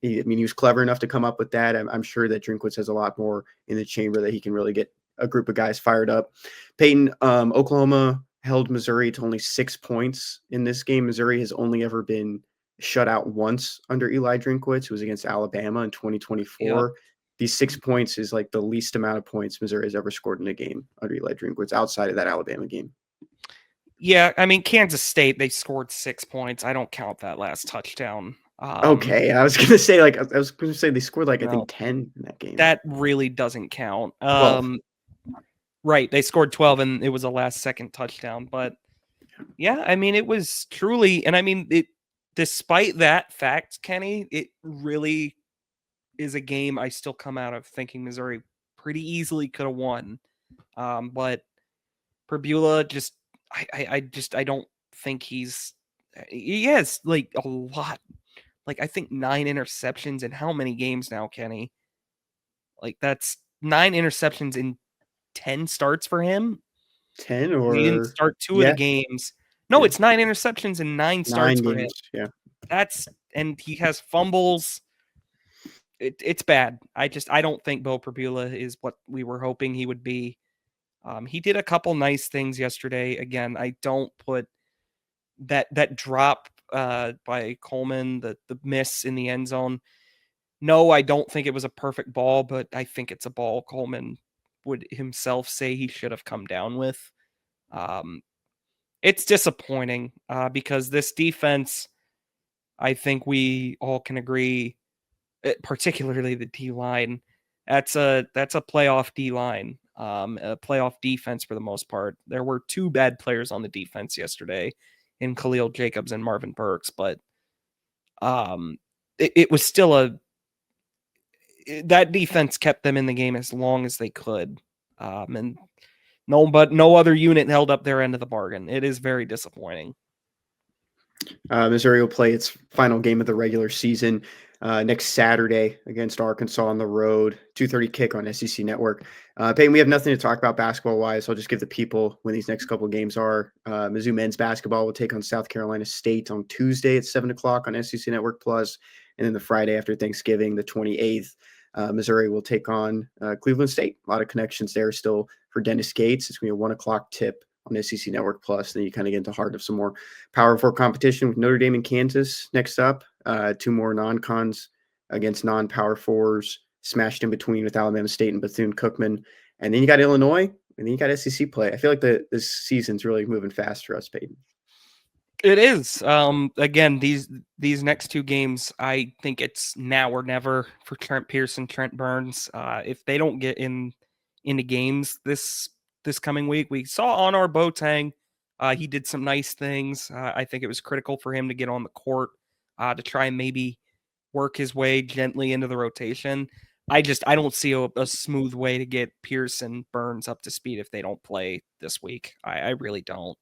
He was clever enough to come up with that. I'm sure that Drinkwitz has a lot more in the chamber that he can really get a group of guys fired up. Payton, Oklahoma held Missouri to only 6 points in this game. Missouri has only ever been shut out once under Eli Drinkwitz. It was against Alabama in 2024. Yep. These 6 points is like the least amount of points Missouri has ever scored in a game under Eli Drinkwitz outside of that Alabama game. Yeah, I mean, Kansas State, they scored 6 points. I don't count that last touchdown. Okay, I was gonna say they scored I think 10 in that game. That really doesn't count. 12. Right, they scored 12 and it was a last second touchdown. But yeah, I mean, it was truly, and I mean, despite that fact, Kenny, it really is a game I still come out of thinking Missouri pretty easily could have won. But Perbula just, I don't think he has like a lot, like I think 9 interceptions in how many games now, Kenny? Like that's 9 interceptions in 10 starts for him. 10 or he didn't start 2 of the games. No, it's 9 interceptions and 9 starts for him. Yeah. And he has fumbles. It's bad. I don't think Bo Perbula is what we were hoping he would be. He did a couple nice things yesterday. Again, I don't put that drop by Coleman, the miss in the end zone. No, I don't think it was a perfect ball, but I think it's a ball Coleman would himself say he should have come down with. It's disappointing because this defense, I think we all can agree, particularly the D-line, that's a playoff D-line, a playoff defense for the most part. There were 2 bad players on the defense yesterday in Khalil Jacobs and Marvin Burks, but it was still that defense kept them in the game as long as they could. And no other unit held up their end of the bargain. It is very disappointing. Missouri will play its final game of the regular season next Saturday against Arkansas on the road, 2:30 kick on SEC Network. Payton, we have nothing to talk about basketball-wise, so I'll just give the people when these next couple of games are. Mizzou men's basketball will take on South Carolina State on Tuesday at 7 o'clock on SEC Network Plus, and then the Friday after Thanksgiving, the 28th, Missouri will take on Cleveland State. A lot of connections there still for Dennis Gates. It's going to be a 1 o'clock tip on SEC Network Plus. Then you kind of get into heart of some more Power 4 competition with Notre Dame and Kansas next up. 2 more non-cons against non-Power 4s smashed in between with Alabama State and Bethune-Cookman. And then you got Illinois, and then you got SEC play. I feel like this season's really moving fast for us, Payton. It is. Again, these next 2 games, I think it's now or never for Trent Pearson, Trent Burns. If they don't get into games this coming week, we saw on our Boateng, he did some nice things. I think it was critical for him to get on the court to try and maybe work his way gently into the rotation. I don't see a smooth way to get Pearson, Burns up to speed if they don't play this week. I really don't.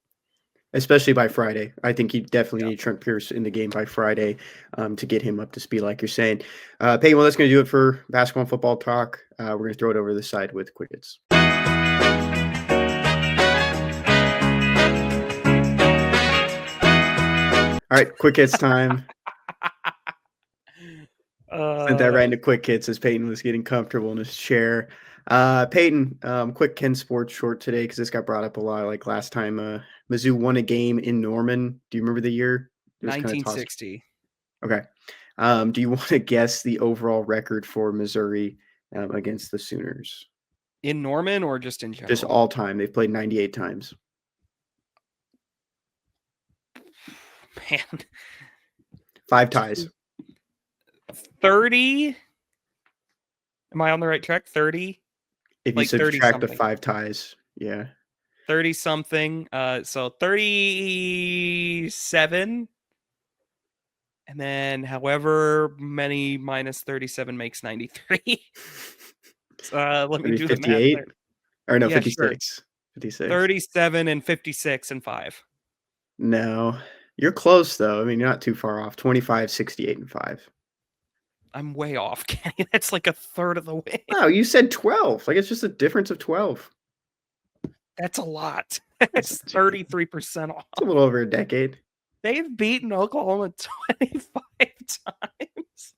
Especially by Friday. I think you definitely need Trent Pierce in the game by Friday to get him up to speed, like you're saying. Payton, well, that's going to do it for basketball and football talk. We're going to throw it over to the side with Quick Hits. All right, Quick Hits time. Sent that right into quick hits as Payton was getting comfortable in his chair. Payton, quick Ken Sports short today because this got brought up a lot. Like last time, Mizzou won a game in Norman. Do you remember the year? It was kind of tossed. 1960. Okay. Do you want to guess the overall record for Missouri against the Sooners? In Norman or just in general? Just all time. They've played 98 times. Man. 5 ties. 30? Am I on the right track? 30? If you subtract the 5 ties, yeah. 30 something. So 37. And then however many minus 37 makes 93. Let me do 58? the math there. Or no, Yeah, 56. Sure. 56. 37 and 56 and 5. No. You're close, though. I mean, you're not too far off. 25, 68, and 5. I'm way off, Kenny. That's like a third of the way. Wow, you said 12. Like, it's just a difference of 12. That's a lot. That's 33% off. It's a little over a decade. They've beaten Oklahoma 25 times.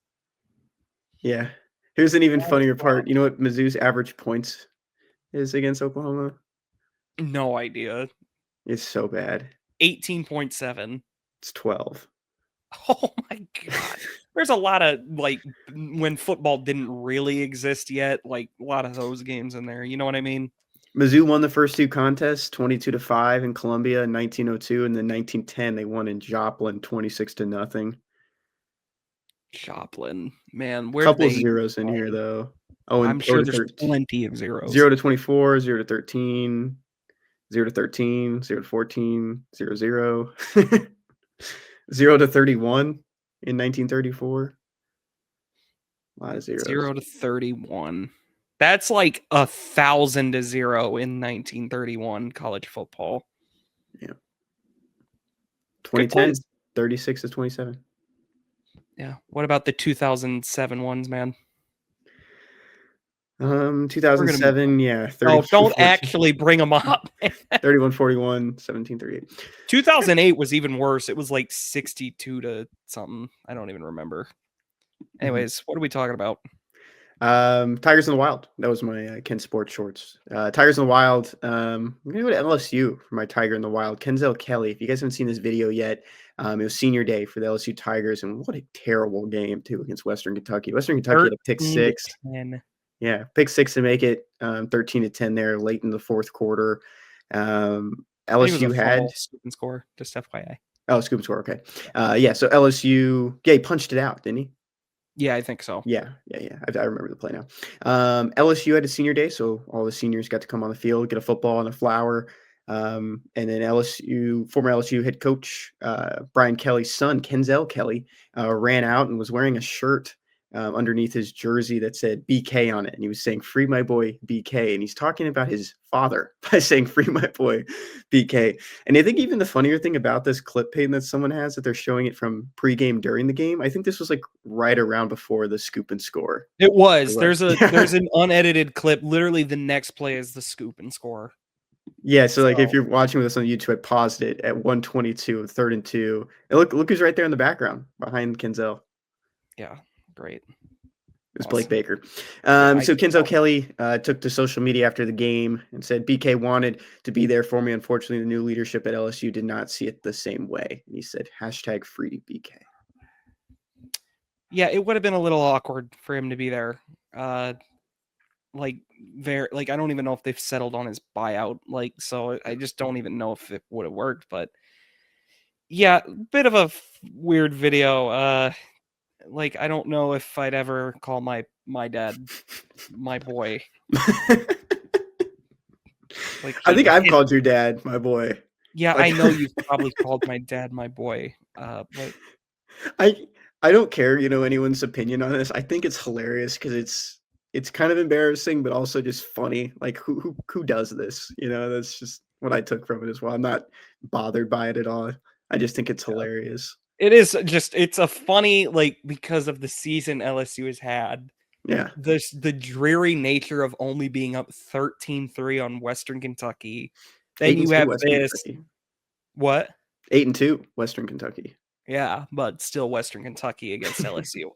Yeah. Here's an even funnier part. You know what Mizzou's average points is against Oklahoma? No idea. It's so bad. 18.7. It's 12. Oh my God. There's a lot of, like, when football didn't really exist yet, like, a lot of those games in there. You know what I mean? Mizzou won the first 2 contests, 22-5 in Columbia in 1902, and then 1910 they won in Joplin, 26-0. Joplin, man, where couple zeros in here though. Oh, and I'm sure there's plenty of zeros. 0 to 24, 0 to 13, 0 to 13, 0 to 14, 0 0, 0 to 31 in 1934. A lot of zeros. 0 to 31. That's like 1,000 to 0 in 1931 college football. Yeah. 2010, 36 to 27. Yeah. What about the 2007 ones, man? 2007, yeah. 30, don't actually bring them up. 31-41, 17-38. 2008 was even worse. It was like 62 to something. I don't even remember. Anyways, What are we talking about? Tigers in the Wild. That was my Ken Sports shorts. Tigers in the Wild. I'm gonna go to LSU for my Tiger in the Wild. Kenzel Kelly. If you guys haven't seen this video yet, it was senior day for the LSU Tigers, and what a terrible game too against Western Kentucky. Western Kentucky had a pick 6. Yeah, pick 6 to make it 13-10 there late in the fourth quarter. LSU had scoop and score, just FYI. Oh, scoop and score. Okay. Yeah. So LSU, he punched it out, didn't he? Yeah, I think so. Yeah. I remember the play now. LSU had a senior day, so all the seniors got to come on the field, get a football and a flower. And then former LSU head coach Brian Kelly's son, Kenzel Kelly, ran out and was wearing a shirt underneath his jersey that said BK on it. And he was saying, "Free my boy BK." And he's talking about his father by saying, "Free my boy BK." And I think even the funnier thing about this clip, Payton, that someone has, that they're showing it from pregame during the game, I think this was like right around before the scoop and score. It was. There's an unedited clip. Literally the next play is the scoop and score. Yeah, so like if you're watching with us on YouTube, I paused it at 1:22, 3rd and 2. And look who's right there in the background behind Kenzel. Yeah, great. It was Blake Baker. So Kenzel Kelly took to social media after the game and said, "BK wanted to be there for me. Unfortunately, the new leadership at LSU did not see it the same way." And he said, #free BK. Yeah, it would have been a little awkward for him to be there. I don't even know if they've settled on his buyout. So I just don't even know if it would have worked. But yeah, bit of a weird video. I don't know if I'd ever call my dad my boy. I think I've called your dad my boy. Yeah, I know you've probably called my dad my boy. But I don't care, anyone's opinion on this. I think it's hilarious because it's kind of embarrassing, but also just funny. Like who does this? That's just what I took from it as well. I'm not bothered by it at all. I just think it's hilarious. It is it's a funny, because of the season LSU has had. Yeah. The dreary nature of only being up 13-3 on Western Kentucky. Then you have this. Kentucky. What? 8-2 Western Kentucky. Yeah, but still Western Kentucky against LSU.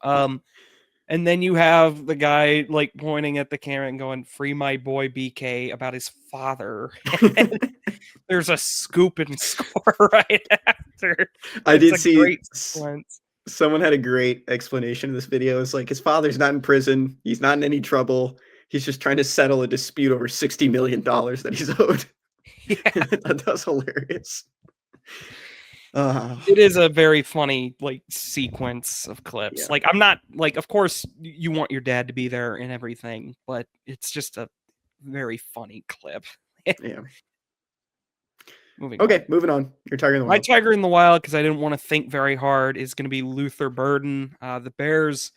And then you have the guy like pointing at the camera and going, "Free my boy BK," about his father. There's a scoop and score right after. I did It's a see great sequence. someone had a great explanation of this video. It's like his father's not in prison. He's not in any trouble. He's just trying to settle a dispute over $60 million that he's owed. Yeah, That was hilarious. it is a very funny like sequence of clips. Yeah. Like I'm not like, of course you want your dad to be there and everything, but it's just a very funny clip. Yeah. Moving on. Okay, moving on. Your Tiger in the My Wild. Tiger in the Wild, because I didn't want to think very hard, is going to be Luther Burden. The Bears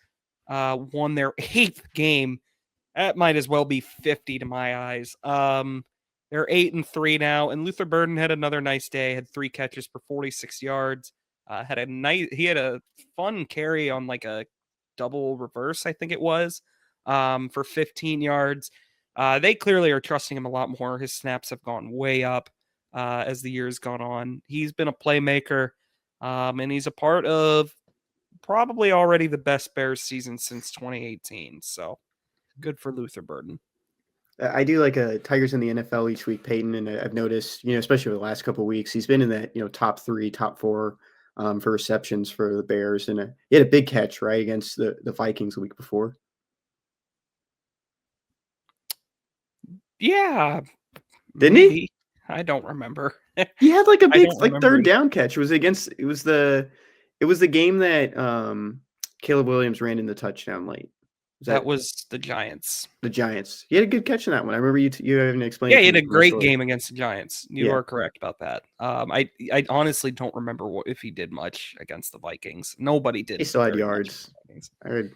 won their 8th game. That might as well be 50 to my eyes. They're 8-3 now, and Luther Burden had another nice day. Had 3 catches for 46 yards. He had a fun carry on like a double reverse, I think it was, for 15 yards. They clearly are trusting him a lot more. His snaps have gone way up as the years gone on. He's been a playmaker, and he's a part of probably already the best Bears season since 2018. So good for Luther Burden. I do like Tigers in the NFL each week, Payton, and I've noticed, especially over the last couple of weeks, he's been in that, top 3, top 4 for receptions for the Bears, and he had a big catch right against the Vikings the week before. Yeah, Didn't maybe. he? I don't remember. He had like a big third it. down catch. It was the game that Caleb Williams ran in the touchdown late. That was the Giants. The Giants. He had a good catch in that one. I remember you having explained. Yeah, he had a great game against the Giants. You Yeah. are correct about that. I honestly don't remember if he did much against the Vikings. Nobody did. He still had very much yards. against the Vikings.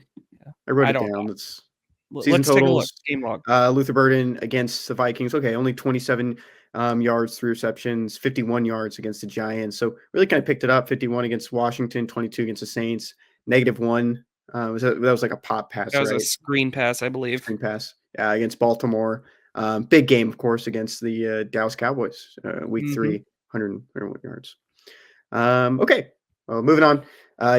I wrote I it don't down. know. It's Let's take a look. Game log. Luther Burden against the Vikings. Okay, only 27 yards, 3 receptions, 51 yards against the Giants. So really kind of picked it up. 51 against Washington, 22 against the Saints, -1. That was like a pop pass, That was right? a screen pass, I believe. Screen pass against Baltimore. Big game, of course, against the Dallas Cowboys. Week 3, 101 yards. Okay, well, moving on.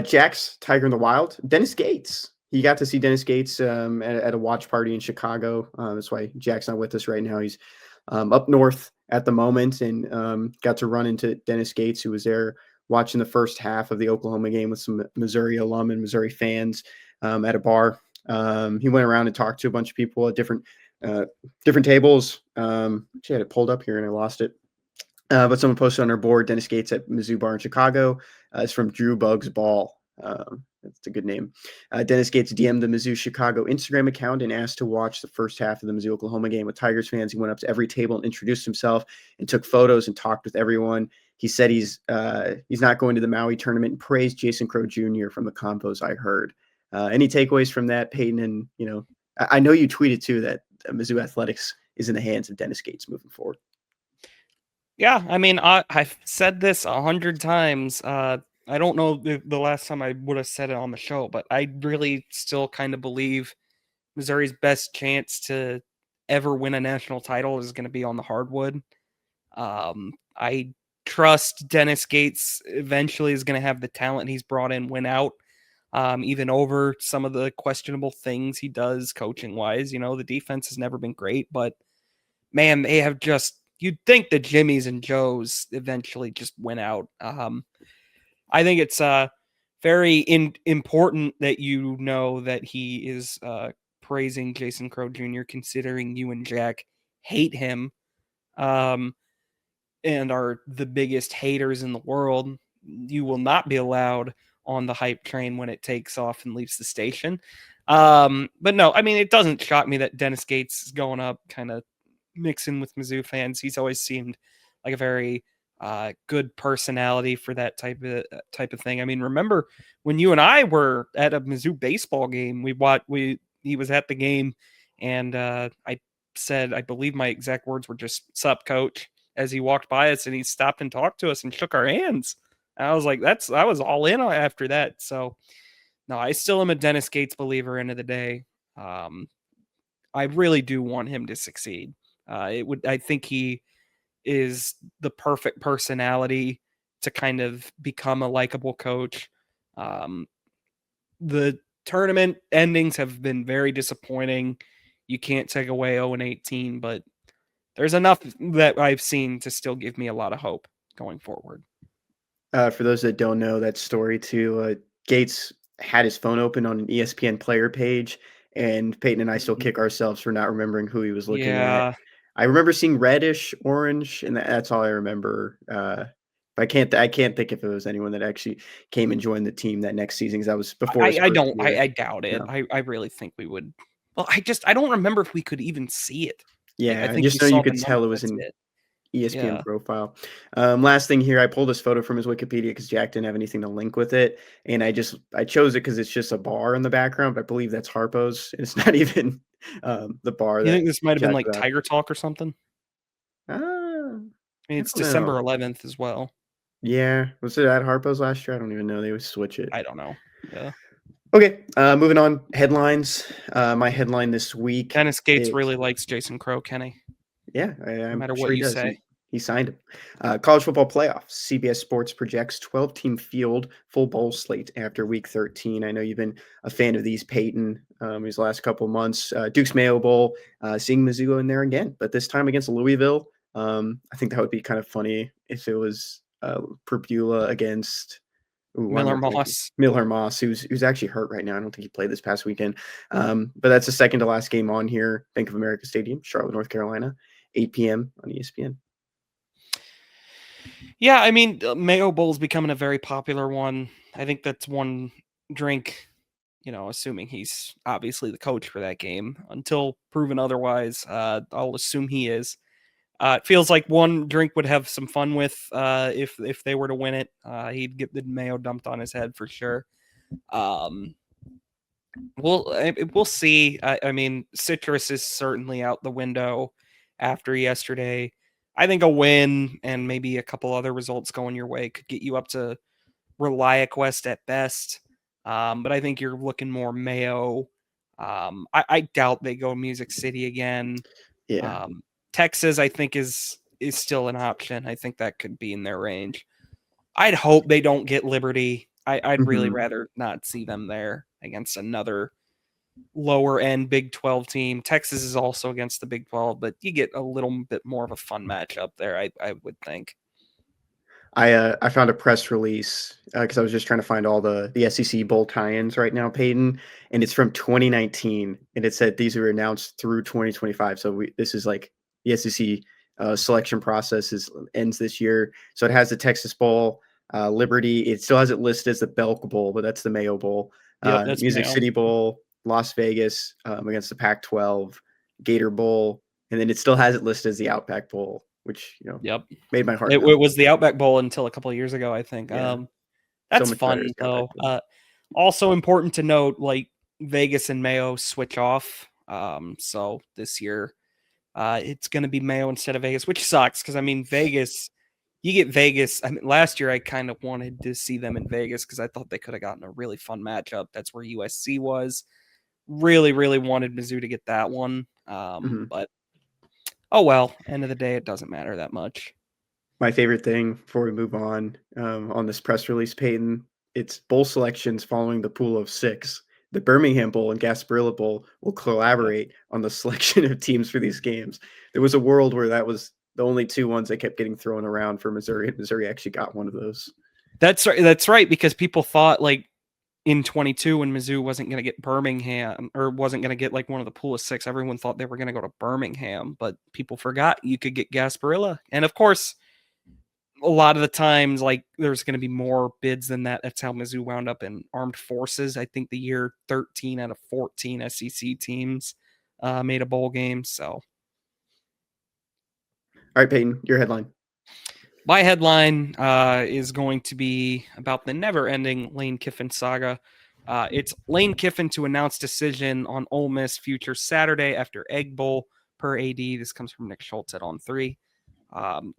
Jack's Tiger in the Wild. Dennis Gates. He got to see Dennis Gates at a watch party in Chicago. That's why Jack's not with us right now. He's up north at the moment, and got to run into Dennis Gates, who was there watching the first half of the Oklahoma game with some Missouri alum and Missouri fans at a bar. He went around and talked to a bunch of people at different tables. Actually, I had it pulled up here and I lost it. But someone posted on our board, Dennis Gates at Mizzou Bar in Chicago. It's from Drew Bugs Ball. That's a good name. Dennis Gates DM'd the Mizzou Chicago Instagram account and asked to watch the first half of the Mizzou Oklahoma game with Tigers fans. He went up to every table and introduced himself and took photos and talked with everyone. He said he's not going to the Maui tournament and praised Jason Crow Jr. from the combos I heard. Any takeaways from that, Payton? And I know you tweeted too that Mizzou athletics is in the hands of Dennis Gates moving forward. Yeah, I mean, I've said this 100 times. I don't know the last time I would have said it on the show, but I really still kind of believe Missouri's best chance to ever win a national title is going to be on the hardwood. I trust Dennis Gates eventually is going to have the talent he's brought in win out, even over some of the questionable things he does coaching wise. The defense has never been great, but man, they have just, you'd think the Jimmies and Joes eventually just win out. I think it's very important that that he is praising Jason Crow Jr., considering you and Jack hate him and are the biggest haters in the world. You will not be allowed on the hype train when it takes off and leaves the station. But no, I mean, it doesn't shock me that Dennis Gates is going up, kind of mixing with Mizzou fans. He's always seemed like a very good personality for that type of thing. I mean, remember when you and I were at a Mizzou baseball game? He was at the game, and I said, I believe my exact words were just "Sup, coach," as he walked by us, and he stopped and talked to us and shook our hands. And I was like, I was all in after that. So no, I still am a Dennis Gates believer. End of the day, I really do want him to succeed. I think he is the perfect personality to kind of become a likable coach. The tournament endings have been very disappointing. You can't take away 0-18, but there's enough that I've seen to still give me a lot of hope going forward. For those that don't know that story too, Gates had his phone open on an ESPN player page, and Peyton and I still kick ourselves for not remembering who he was looking at. Yeah. I remember seeing reddish, orange, and that's all I remember. I can't think if it was anyone that actually came and joined the team that next season, because that was before his I first don't. year. I doubt it. Yeah. I really think we would. Well, I don't remember if we could even see it. Like, I Yeah, think just we so you saw could the tell number. it was That's an it. ESPN Yeah. profile. Last thing here, I pulled this photo from his Wikipedia because Jack didn't have anything to link with it, and I chose it because it's just a bar in the background. But I believe that's Harpo's. It's not even the bar You that think this might have been Jack like was at. Tiger Talk or something? Ah, I mean, I it's don't know. December 11th as well. Yeah, was it at Harpo's last year? I don't even know. They would switch it. I don't know. Yeah. Okay, moving on. Headlines. My headline this week. Dennis Gates is- really likes Jason Crow, Kenny. Yeah, No I'm matter sure what he you does. say. He signed him. College football playoffs. CBS Sports projects 12-team field, full bowl slate after Week 13. I know you've been a fan of these, Payton, these last couple months. Duke's Mayo Bowl, seeing Mizzou in there again, but this time against Louisville. I think that would be kind of funny if it was Perbula against Miller Moss. Miller Moss, who's actually hurt right now. I don't think he played this past weekend. But that's the second to last game on here. Bank of America Stadium, Charlotte, North Carolina, 8 p.m. on ESPN. Yeah, I mean, Mayo Bowl's becoming a very popular one. I think that's one drink, assuming he's obviously the coach for that game. Until proven otherwise, I'll assume he is. It feels like one drink would have some fun with if they were to win it. He'd get the mayo dumped on his head for sure. We'll see. I mean, citrus is certainly out the window after yesterday. I think a win and maybe a couple other results going your way could get you up to Reliac West at best. But I think you're looking more Mayo. I doubt they go Music City again. Yeah. Texas, I think, is still an option. I think that could be in their range. I'd hope they don't get Liberty. I'd really rather not see them there against another lower end Big 12 team. Texas is also against the Big 12, but you get a little bit more of a fun matchup there, I would think. I found a press release because I was just trying to find all the SEC bowl tie-ins right now, Peyton, and it's from 2019, and it said these were announced through 2025. So this is like the SEC selection process ends this year. So it has the Texas Bowl, Liberty. It still has it listed as the Belk Bowl, but that's the Mayo Bowl. Yep, that's Music Mayo. City Bowl, Las Vegas against the Pac-12, Gator Bowl, and then it still has it listed as the Outback Bowl, which Yep. made my heart. It was the Outback Bowl until a couple of years ago, I think. Yeah. That's much fun better though. Outback Also important to note, like Vegas and Mayo switch off. So this year, it's going to be Mayo instead of Vegas, which sucks because I mean Vegas. You get Vegas. I mean, last year I kind of wanted to see them in Vegas because I thought they could have gotten a really fun matchup. That's where USC was. Really, really wanted Mizzou to get that one. But oh well. End of the day, it doesn't matter that much. My favorite thing before we move on this press release, Peyton, it's bowl selections following the pool of 6. The Birmingham Bowl and Gasparilla Bowl will collaborate on the selection of teams for these games. There was a world where that was the only 2 ones that kept getting thrown around for Missouri. Missouri actually got one of those. That's right. That's right. Because people thought like in 22 when Mizzou wasn't going to get Birmingham or wasn't going to get like one of the pool of 6, everyone thought they were going to go to Birmingham, but people forgot you could get Gasparilla. And of course, a lot of the times, like there's going to be more bids than that. That's how Mizzou wound up in Armed Forces. I think the year 13 out of 14 SEC teams made a bowl game. So, all right, Peyton, your headline. My headline is going to be about the never-ending Lane Kiffin saga. It's Lane Kiffin to announce decision on Ole Miss future Saturday after Egg Bowl per AD. This comes from Nick Schultz at On 3.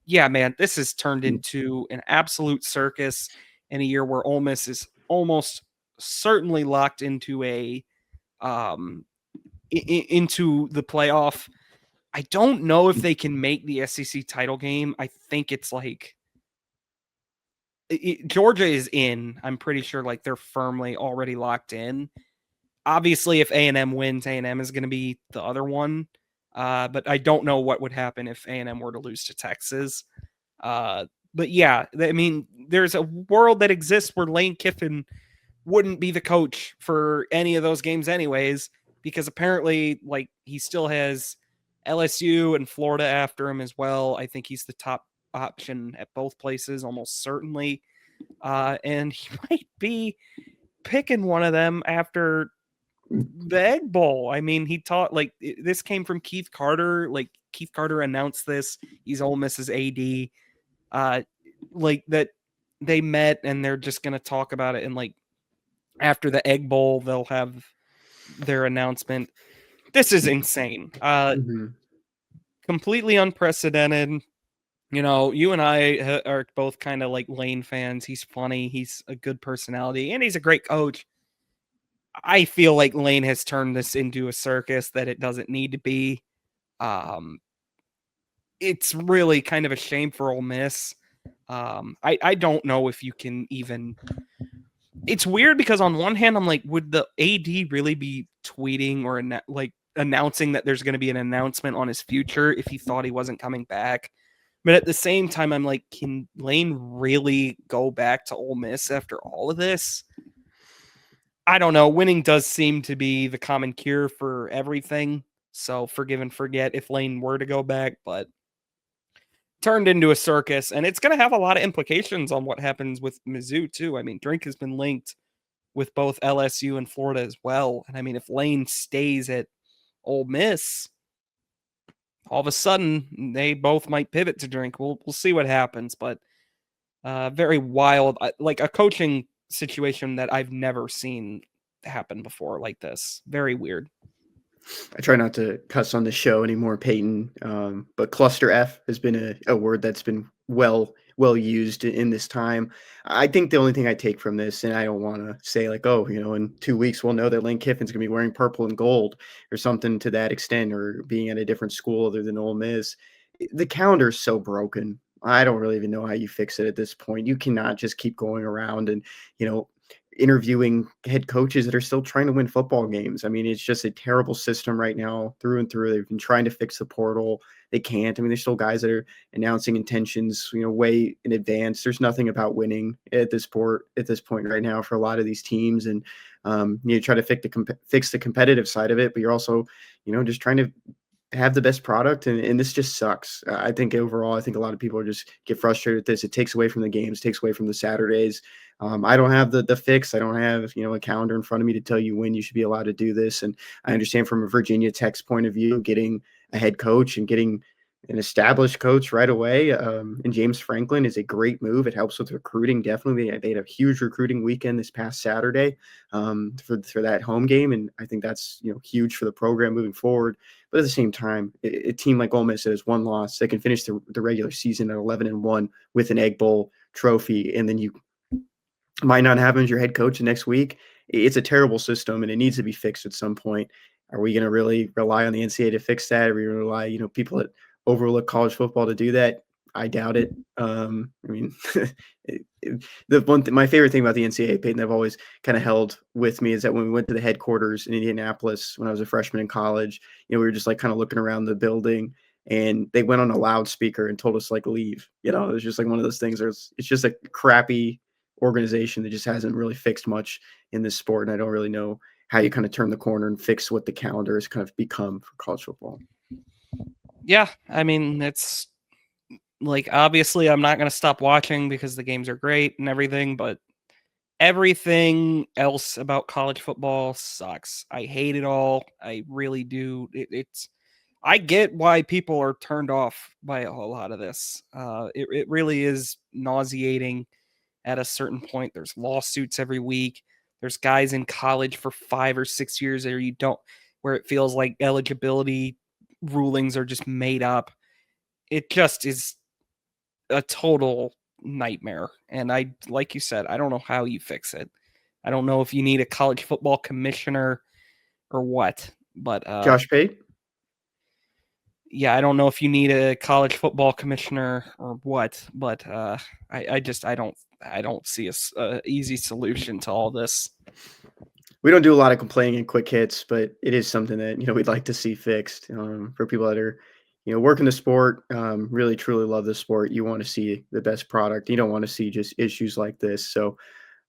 Yeah, man, this has turned into an absolute circus in a year where Ole Miss is almost certainly locked into into the playoff. I don't know if they can make the SEC title game. I think it's like Georgia is in. I'm pretty sure like they're firmly already locked in. obviously, if A&M wins, A&M is going to be the other one. But I don't know what would happen if A&M were to lose to Texas. But yeah, I mean, there's a world that exists where Lane Kiffin wouldn't be the coach for any of those games anyways, because apparently, like, he still has LSU and Florida after him as well. I think he's the top option at both places, almost certainly. And he might be picking one of them after the Egg Bowl. I mean, he taught, like, this came from Keith Carter. Like, Keith Carter announced this. He's Ole Miss's AD. Like, that they met and they're just going to talk about it. And, like, after the Egg Bowl, they'll have their announcement. This is insane. Completely unprecedented. You know, you and I are both kind of like Lane fans. He's funny. He's a good personality, and he's a great coach. I feel like Lane has turned this into a circus that it doesn't need to be. It's really kind of a shame for Ole Miss. I don't know if you can even. It's weird because on one hand, I'm like, would the AD really be tweeting or announcing that there's going to be an announcement on his future if he thought he wasn't coming back? But at the same time, I'm like, can Lane really go back to Ole Miss after all of this? I don't know. Winning does seem to be the common cure for everything. So forgive and forget if Lane were to go back, but turned into a circus. And it's going to have a lot of implications on what happens with Mizzou, too. I mean, Drink has been linked with both LSU and Florida as well. And I mean, if Lane stays at Ole Miss, all of a sudden they both might pivot to Drink. We'll see what happens, but very wild, like a coaching situation that I've never seen happen before like this. Very weird. I try not to cuss on the show anymore, Payton, but cluster F has been a word that's been well used in this time. I think the only thing I take from this, and I don't want to say like, oh, you know, in 2 weeks we'll know that Lane Kiffin's going to be wearing purple and gold or something to that extent, or being at a different school other than Ole Miss. The calendar is so broken. I don't really even know how you fix it at this point. You cannot just keep going around and, you know, interviewing head coaches that are still trying to win football games. I mean, it's just a terrible system right now through and through. They've been trying to fix the portal. They can't. I mean, there's still guys that are announcing intentions, you know, way in advance. There's nothing about winning at this point right now for a lot of these teams. And you try to fix the competitive side of it, but you're also, you know, just trying to have the best product, and this just sucks. I think overall, I think a lot of people just get frustrated with this. It takes away from the games, takes away from the Saturdays. I don't have the fix. I don't have, you know, a calendar in front of me to tell you when you should be allowed to do this. And I understand from a Virginia Tech's point of view, getting a head coach and getting an established coach right away. And James Franklin is a great move. It helps with recruiting. Definitely. They had a huge recruiting weekend this past Saturday for that home game. And I think that's, you know, huge for the program moving forward. But at the same time, a team like Ole Miss that has one loss, they can finish the regular season at 11-1 with an Egg Bowl trophy. And then you might not have him as your head coach the next week. It's a terrible system and it needs to be fixed at some point. Are we going to really rely on the NCAA to fix that? Are we going to rely, you know, people that overlook college football to do that? I doubt it. I mean, my favorite thing about the NCAA, Peyton, I've always kind of held with me is that when we went to the headquarters in Indianapolis when I was a freshman in college, you know, we were just like kind of looking around the building and they went on a loudspeaker and told us like leave. You know, it was just like one of those things where it's just a crappy organization that just hasn't really fixed much in this sport. And I don't really know how you kind of turn the corner and fix what the calendar has kind of become for college football. Yeah, I mean, it's like, obviously I'm not going to stop watching because the games are great and everything, but everything else about college football sucks. I hate it all. I really do. I get why people are turned off by a whole lot of this. It really is nauseating at a certain point. There's lawsuits every week. There's guys in college for 5 or 6 years where it feels like eligibility rulings are just made up. It just is a total nightmare. And like you said, I don't know how you fix it. I don't know if you need a college football commissioner or what, but Josh Pate? Yeah, I don't know if you need a college football commissioner or what, but I don't see a easy solution to all this. we don't do a lot of complaining and quick hits, but it is something that, we'd like to see fixed, for people that are, work in the sport, really truly love the sport. You want to see the best product. You don't want to see just issues like this. So,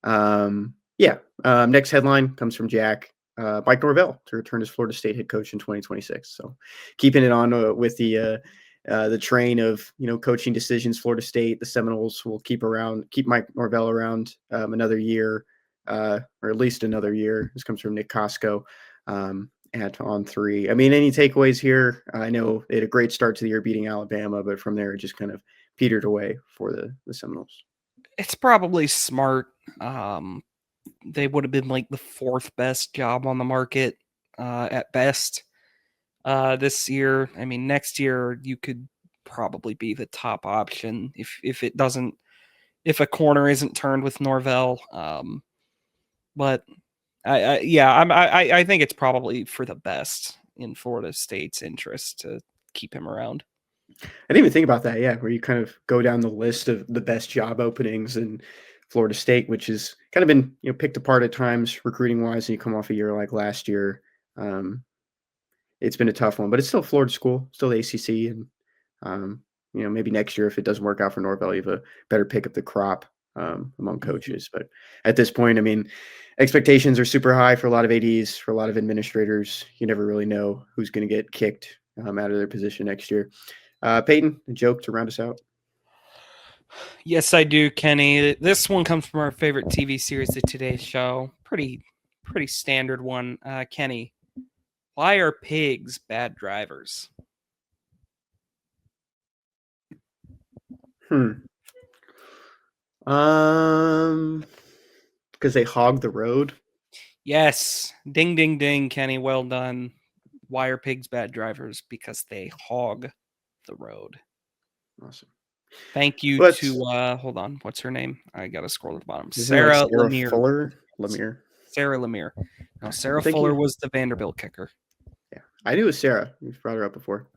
next headline comes from Jack. Mike Norvell to return as Florida State head coach in 2026. So, keeping it on with the train of coaching decisions, Florida State, the Seminoles will keep Mike Norvell around another year, or at least another year. This comes from Nick Costco at On 3. I mean, any takeaways here? I know they had a great start to the year beating Alabama, but from there it just kind of petered away for the Seminoles. It's probably smart. They would have been like the fourth best job on the market at best this year. I mean, next year you could probably be the top option if a corner isn't turned with Norvell. But I think it's probably for the best in Florida State's interest to keep him around. I didn't even think about that. Yeah, where you kind of go down the list of the best job openings in Florida State, which has kind of been picked apart at times recruiting wise, and you come off a year like last year. It's been a tough one, but it's still Florida school, still the ACC, and maybe next year if it doesn't work out for Norvell, you have a better pick up the crop among coaches. But at this point, I mean, expectations are super high for a lot of ADs, for a lot of administrators. You never really know who's going to get kicked out of their position next year. Payton, a joke to round us out. Yes, I do, Kenny. This one comes from our favorite TV series, The Today Show. Pretty standard one. Kenny, why are pigs bad drivers? Because they hog the road. Yes. Ding, ding, ding, Kenny. Well done. Why are pigs bad drivers? Because they hog the road. Awesome. Thank you to hold on. What's her name? I gotta scroll to the bottom. Sarah Lemire. Sarah Lemire. No, Sarah Fuller was the Vanderbilt kicker. Yeah, I knew it was Sarah. We've brought her up before.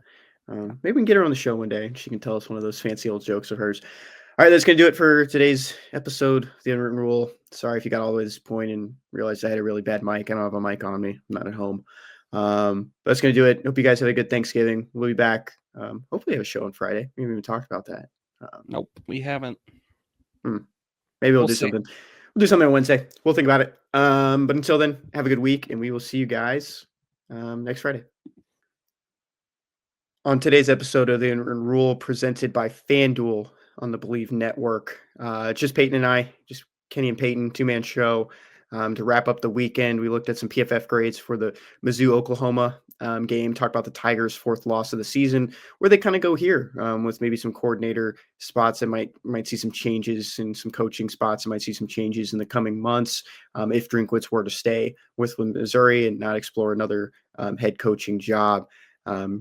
Maybe we can get her on the show one day. She can tell us one of those fancy old jokes of hers. All right, that's going to do it for today's episode of The Unwritten Rule. Sorry if you got all the way to this point and realized I had a really bad mic. I don't have a mic on me. I'm not at home. But that's going to do it. Hope you guys have a good Thanksgiving. We'll be back. Hopefully have a show on Friday. We haven't even talked about that. Nope, we haven't. Maybe we'll do something. We'll do something on Wednesday. We'll think about it. But until then, have a good week, and we will see you guys next Friday. On today's episode of The Unwritten Rule, presented by FanDuel on the Believe Network, just Payton and I, just Kenny and Payton, two-man show. To wrap up the weekend, we looked at some PFF grades for the Mizzou, Oklahoma game, talked about the Tigers' fourth loss of the season, where they kind of go here with maybe some coordinator spots that might see some changes, and some coaching spots that might see some changes in the coming months if Drinkwitz were to stay with Missouri and not explore another head coaching job.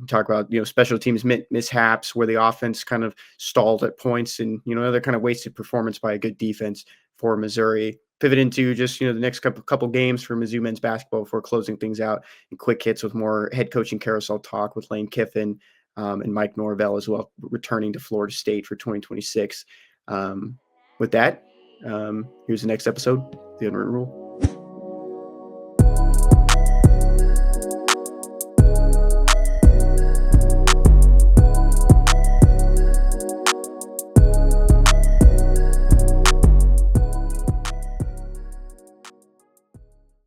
Talk about special teams mishaps where the offense kind of stalled at points, and another kind of wasted performance by a good defense for Missouri. Pivot into just the next couple games for Mizzou men's basketball before closing things out, and quick hits with more head coaching carousel talk with Lane Kiffin and Mike Norvell as well, returning to Florida State for 2026. With that, here's the next episode, The Unwritten Rule.